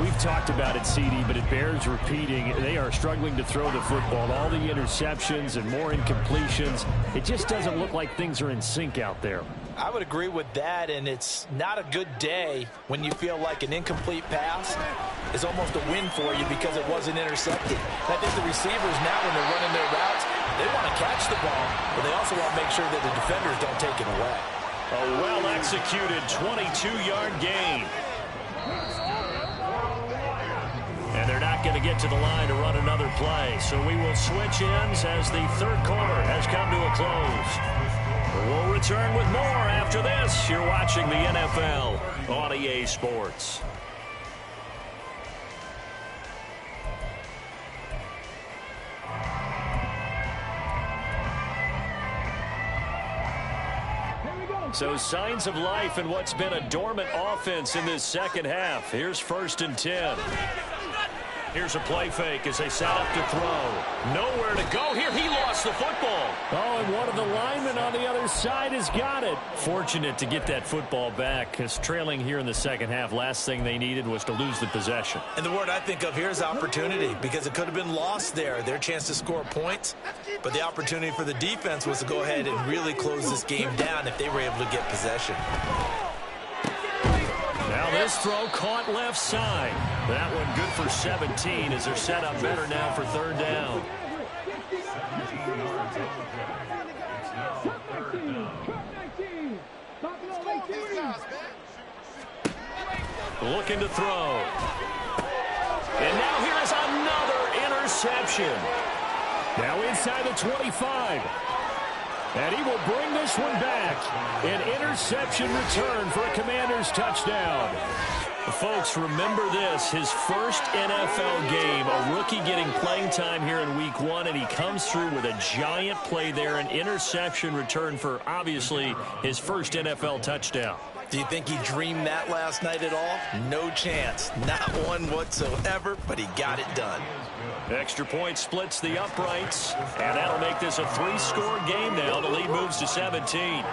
[SPEAKER 4] We've talked about it, CD, but it bears repeating. They are struggling to throw the football. All the interceptions and more incompletions. It just doesn't look like things are in sync out there.
[SPEAKER 3] I would agree with that, and it's not a good day when you feel like an incomplete pass is almost a win for you because it wasn't intercepted. I think the receivers now, when they're running their routes, they want to catch the ball, but they also want to make sure that the defenders don't take it away.
[SPEAKER 1] A well-executed 22-yard gain. And they're not going to get to the line to run another play, so we will switch ends as the third quarter has come to a close. We'll return with more after this. You're watching the NFL on EA Sports. So signs of life in what's been a dormant offense in this second half. Here's 1st and 10. Here's a play fake as they set up to throw. Nowhere to go here. He lost the football.
[SPEAKER 4] Oh, and one of the linemen on the other side has got it. Fortunate to get that football back, because trailing here in the second half, last thing they needed was to lose the possession.
[SPEAKER 3] And the word I think of here is opportunity, because it could have been lost there. Their chance to score points, but the opportunity for the defense was to go ahead and really close this game down if they were able to get possession.
[SPEAKER 1] Now this throw caught left side. That one good for 17 as they're set up better now for 3rd down. Looking to throw. And now here is another interception.
[SPEAKER 4] Now inside the 25. And he will bring this one back. An interception return for a Commanders touchdown.
[SPEAKER 1] Folks, remember this, his first NFL game, a rookie getting playing time here in week 1, and he comes through with a giant play there, an interception return for, obviously, his first NFL touchdown.
[SPEAKER 3] Do you think he dreamed that last night at all? No chance. Not one whatsoever, but he got it done.
[SPEAKER 1] Extra point splits the uprights, and that'll make this a 3-score game now. The lead moves to 17.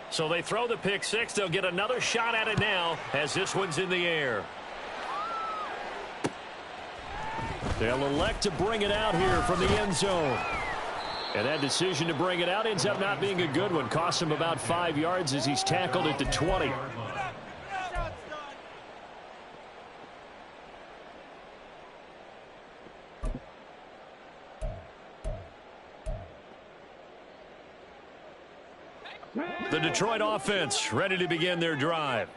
[SPEAKER 1] So they throw the pick six. They'll get another shot at it now as this one's in the air. They'll elect to bring it out here from the end zone. And that decision to bring it out ends up not being a good one. Costs him about 5 yards as he's tackled at the 20. The Detroit offense ready to begin their drive.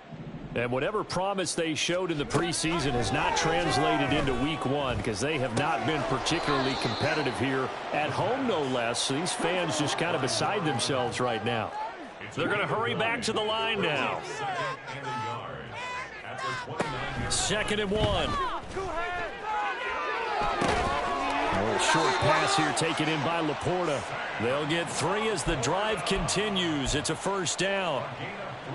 [SPEAKER 1] And whatever promise they showed in the preseason has not translated into week 1 because they have not been particularly competitive here at home, no less. So these fans just kind of beside themselves right now. They're going to hurry back to the line now. 2nd and 1. A little short pass here taken in by Laporta. They'll get 3 as the drive continues. It's a 1st down.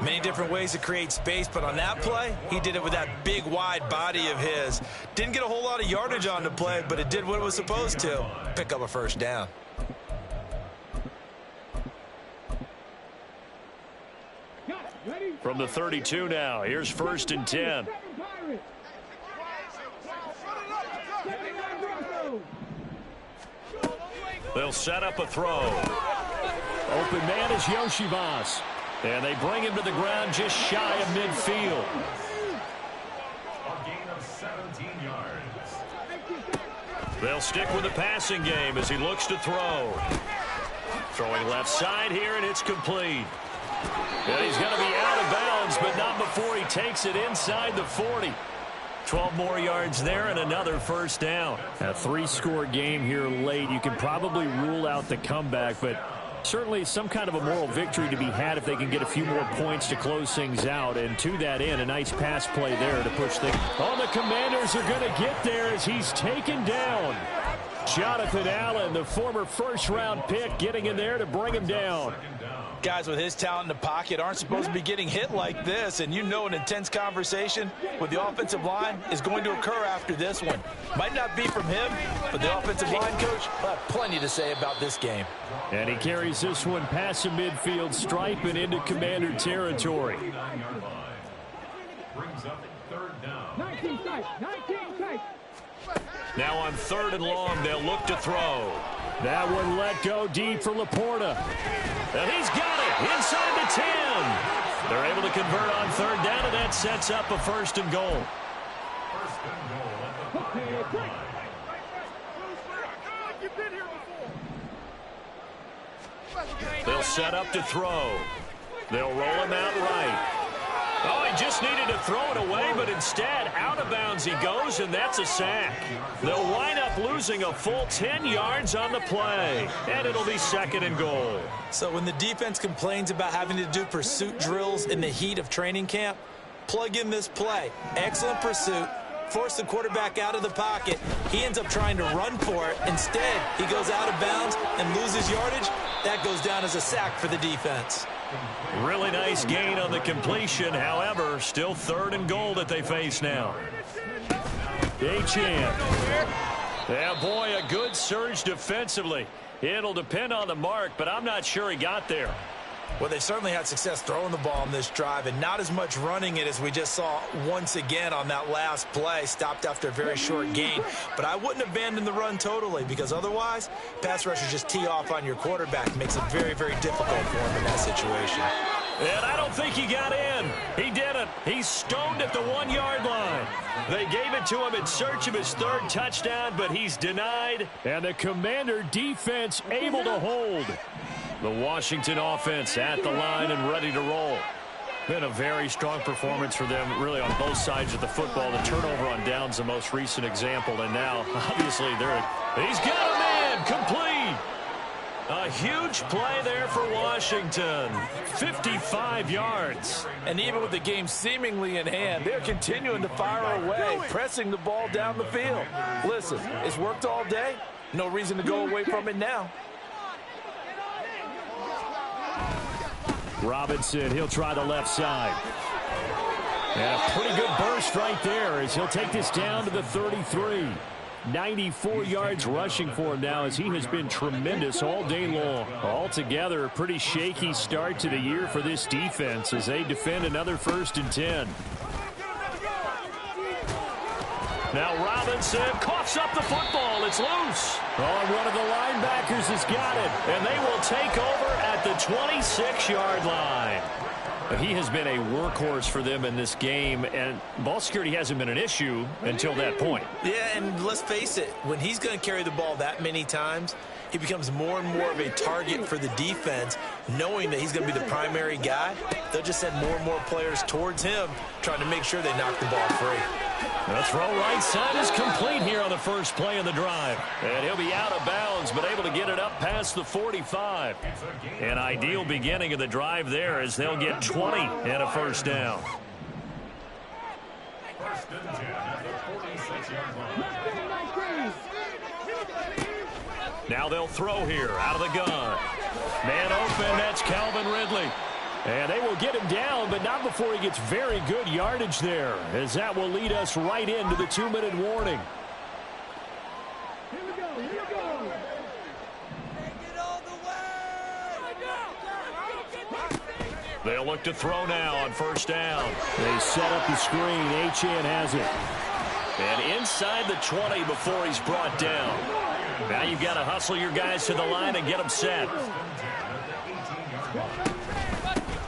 [SPEAKER 3] Many different ways to create space, but on that play, he did it with that big, wide body of his. Didn't get a whole lot of yardage on the play, but it did what it was supposed to. Pick up a 1st down.
[SPEAKER 1] From the 32 now, here's 1st and 10. They'll set up a throw.
[SPEAKER 4] Open man is Yoshivas.
[SPEAKER 1] And they bring him to the ground just shy of midfield.
[SPEAKER 6] A gain of 17 yards.
[SPEAKER 1] They'll stick with the passing game as he looks to throw. Throwing left side here, and it's complete. And he's going to be out of bounds, but not before he takes it inside the 40. 12 more yards there and another 1st down.
[SPEAKER 4] A 3-score game here late. You can probably rule out the comeback, but certainly some kind of a moral victory to be had if they can get a few more points to close things out. And to that end, a nice pass play there to push things. Oh, the Commanders are going to get there as he's taken down. Jonathan Allen, the former 1st-round pick, getting in there to bring him down.
[SPEAKER 3] Guys with his talent in the pocket aren't supposed to be getting hit like this, and you know an intense conversation with the offensive line is going to occur after this one. Might not be from him, but the offensive line coach will have plenty to say about this game.
[SPEAKER 4] And he carries this one past the midfield stripe and into Commander territory.
[SPEAKER 6] Brings up 3rd down.
[SPEAKER 5] 19 tight.
[SPEAKER 1] Now on 3rd and long, they'll look to throw.
[SPEAKER 4] That one let go deep for Laporta.
[SPEAKER 1] And he's got it inside the 10. They're able to convert on 3rd down, and that sets up a 1st and goal.
[SPEAKER 6] First and goal at the 5-yard line.
[SPEAKER 1] They'll set up to throw. They'll roll him out right. Oh, he just needed to throw it away, but instead, out of bounds he goes, and that's a sack. They'll wind up losing a full 10 yards on the play, and it'll be 2nd and goal.
[SPEAKER 3] So when the defense complains about having to do pursuit drills in the heat of training camp, plug in this play. Excellent pursuit. Force the quarterback out of the pocket. He ends up trying to run for it. Instead, he goes out of bounds and loses yardage. That goes down as a sack for the defense.
[SPEAKER 1] Really nice gain on the completion. However, still 3rd and goal that they face now.
[SPEAKER 4] Achane.
[SPEAKER 1] Yeah, boy, a good surge defensively. It'll depend on the mark, but I'm not sure he got there.
[SPEAKER 3] Well, they certainly had success throwing the ball on this drive, and not as much running it as we just saw once again on that last play. Stopped after a very short gain. But I wouldn't abandon the run totally, because otherwise, pass rushers just tee off on your quarterback. Makes it very, very difficult for him in that situation.
[SPEAKER 1] And I don't think he got in. He didn't. He's stoned at the 1-yard line. They gave it to him in search of his 3rd touchdown, but he's denied.
[SPEAKER 4] And the Commander defense able to hold.
[SPEAKER 1] The Washington offense at the line and ready to roll. Been a very strong performance for them, really, on both sides of the football. The turnover on downs, the most recent example, and now, obviously, he's got a man complete. A huge play there for Washington. 55 yards.
[SPEAKER 2] And even with the game seemingly in hand, they're continuing to fire away, pressing the ball down the field. Listen, it's worked all day. No reason to go away from it now.
[SPEAKER 4] Robinson, he'll try the left side. And a pretty good burst right there as he'll take this down to the 33. 94 yards rushing for him now as he has been tremendous all day long. Altogether, a pretty shaky start to the year for this defense as they defend another 1st and 10.
[SPEAKER 1] Now Robinson coughs up the football. It's loose.
[SPEAKER 4] Oh, one of the linebackers has got it.
[SPEAKER 1] And they will take over at the 26-yard line.
[SPEAKER 4] He has been a workhorse for them in this game, and ball security hasn't been an issue until that point.
[SPEAKER 3] Yeah, and let's face it, when he's going to carry the ball that many times, he becomes more and more of a target for the defense, knowing that he's going to be the primary guy. They'll just send more and more players towards him, trying to make sure they knock the ball free.
[SPEAKER 1] The throw right side is complete here on the first play of the drive. And he'll be out of bounds, but able to get it up past the 45. An ideal beginning of the drive there as they'll get 20 and a 1st down.
[SPEAKER 6] First and 10 at the 46-yard line.
[SPEAKER 1] Now they'll throw here out of the gun. Man open, that's Calvin Ridley.
[SPEAKER 4] And they will get him down, but not before he gets very good yardage there, as that will lead us right into the 2-minute warning.
[SPEAKER 5] Here we go. Take it all the way.
[SPEAKER 1] They'll look to throw now on 1st down.
[SPEAKER 4] They set up the screen. Achane has it.
[SPEAKER 1] And inside the 20 before he's brought down. Now you've got to hustle your guys to the line and get them set.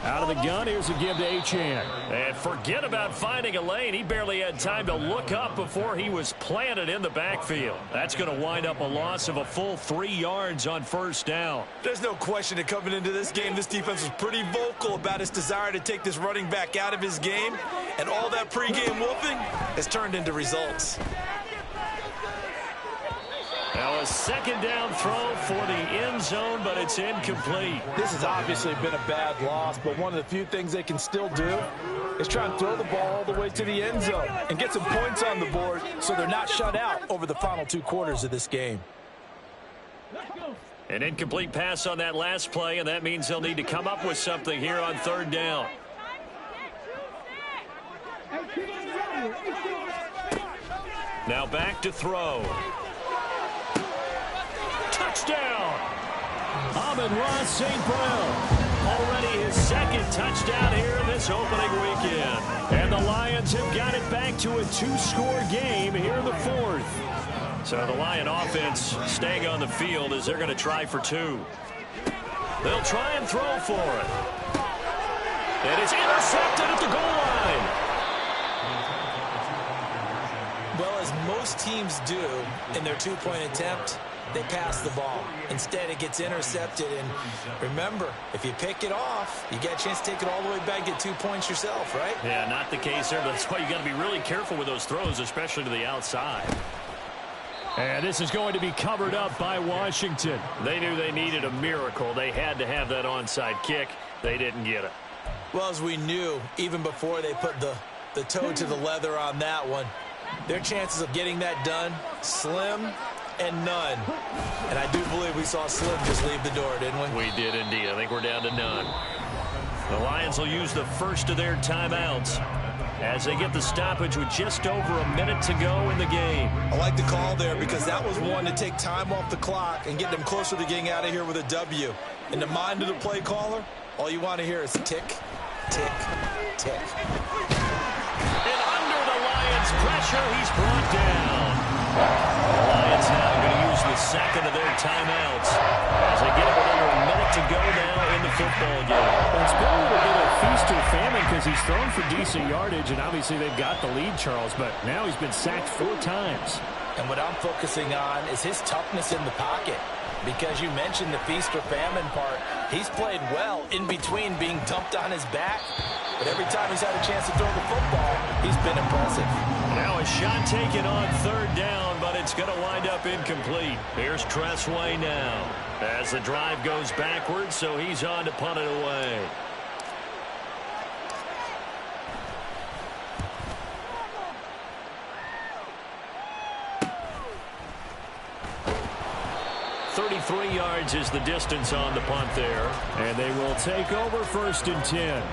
[SPEAKER 4] Out of the gun, here's a give to Achane.
[SPEAKER 1] And forget about finding a lane. He barely had time to look up before he was planted in the backfield. That's going to wind up a loss of a full 3 yards on 1st down.
[SPEAKER 3] There's no question that coming into this game, this defense was pretty vocal about its desire to take this running back out of his game. And all that pregame whooping has turned into results.
[SPEAKER 1] Now a 2nd down throw for the end zone, but it's incomplete.
[SPEAKER 2] This has obviously been a bad loss, but one of the few things they can still do is try and throw the ball all the way to the end zone and get some points on the board so they're not shut out over the final 2 quarters of this game.
[SPEAKER 1] An incomplete pass on that last play, and that means they'll need to come up with something here on 3rd down. Now back to throw. Touchdown!
[SPEAKER 4] Amon-Ra St. Brown.
[SPEAKER 1] Already his 2nd touchdown here this opening weekend.
[SPEAKER 4] And the Lions have got it back to a 2-score game here in the 4th.
[SPEAKER 1] So the Lion offense staying on the field as they're going to try for 2. They'll try and throw for it. And it's intercepted at the goal line.
[SPEAKER 3] Well, as most teams do in their two-point attempt, they pass the ball. Instead, it gets intercepted. And remember, if you pick it off, you get a chance to take it all the way back, get 2 points yourself, right?
[SPEAKER 1] Yeah, not the case there, but that's why you got to be really careful with those throws, especially to the outside.
[SPEAKER 4] And this is going to be covered up by Washington.
[SPEAKER 1] They knew they needed a miracle. They had to have that onside kick. They didn't get it.
[SPEAKER 3] Well, as we knew, even before they put the toe to the leather on that one, their chances of getting that done, slim and none. And I do believe we saw Slim just leave the door, didn't we?
[SPEAKER 1] We did indeed. I think we're down to none. The Lions will use the first of their timeouts as they get the stoppage with just over a minute to go in the game.
[SPEAKER 3] I like the call there because that was one to take time off the clock and get them closer to getting out of here with a W. In the mind of the play caller, all you want to hear is tick, tick, tick.
[SPEAKER 1] And under the Lions' pressure, he's brought down. The Lions now going to use the second of their timeouts as they get it with under a minute to go now in the football game.
[SPEAKER 4] Well, it's been a little bit of feast or famine because he's thrown for decent yardage, and obviously they've got the lead, Charles, but now he's been sacked 4 times.
[SPEAKER 2] And what I'm focusing on is his toughness in the pocket. Because you mentioned the feast or famine part, he's played well in between being dumped on his back. But every time he's had a chance to throw the football, he's been impressive.
[SPEAKER 1] Now a shot taken on 3rd down, but it's going to wind up incomplete. Here's Tressway now as the drive goes backwards, so he's on to punt it away. .33 yards is the distance on the punt there.
[SPEAKER 4] And they will take over 1st and 10.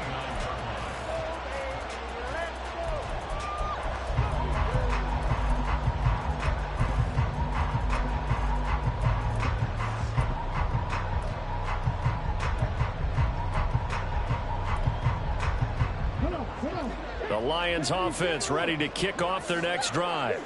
[SPEAKER 1] The Lions offense ready to kick off their next drive.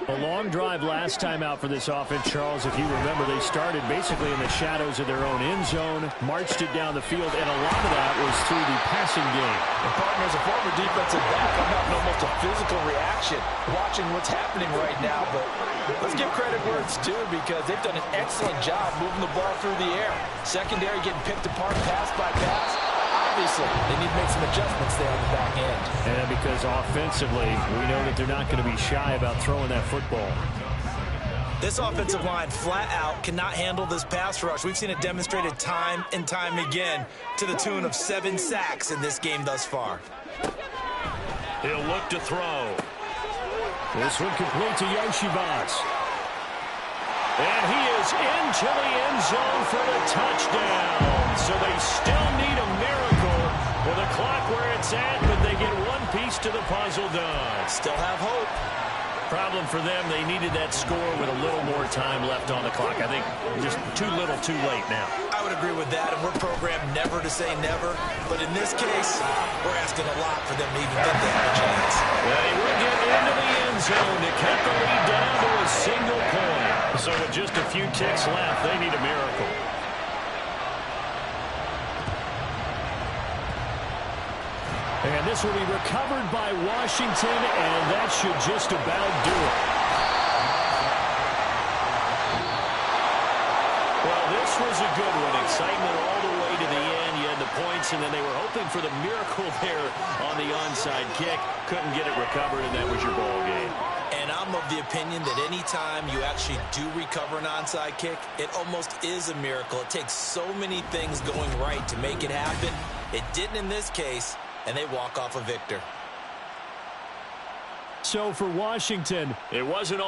[SPEAKER 4] A long drive last time out for this offense, Charles. If you remember, they started basically in the shadows of their own end zone, marched it down the field, and a lot of that was through the passing game.
[SPEAKER 2] And partner, as a former defensive back, I'm having almost a physical reaction watching what's happening right now. But let's give credit where it's due because they've done an excellent job moving the ball through the air. Secondary getting picked apart pass by pass. Obviously, they need to make some adjustments there on the back end.
[SPEAKER 4] And because offensively, we know that they're not going to be shy about throwing that football.
[SPEAKER 3] This offensive line flat out cannot handle this pass rush. We've seen it demonstrated time and time again to the tune of 7 sacks in this game thus far.
[SPEAKER 1] He'll look to throw.
[SPEAKER 4] This one complete to Yoshibas.
[SPEAKER 1] And he is into the end zone for the touchdown. So they still need a miracle with the clock where it's at, but they get one piece to the puzzle done.
[SPEAKER 3] Still have hope.
[SPEAKER 1] Problem for them, they needed that score with a little more time left on the clock. I think just too little, too late now.
[SPEAKER 3] I would agree with that, and we're programmed never to say never. But in this case, we're asking a lot for them to even think they have a chance.
[SPEAKER 1] They will get into the end zone to cut the lead down to a single point. So with just a few ticks left, they need a miracle.
[SPEAKER 4] And this will be recovered by Washington, and that should just about do it.
[SPEAKER 1] Well, this was a good one. Excitement all the way to the end. You had the points, and then they were hoping for the miracle there on the onside kick. Couldn't get it recovered, and that was your ball game.
[SPEAKER 3] And I'm of the opinion that any time you actually do recover an onside kick, it almost is a miracle. It takes so many things going right to make it happen. It didn't in this case, and they walk off a victor.
[SPEAKER 4] So for Washington,
[SPEAKER 1] it wasn't all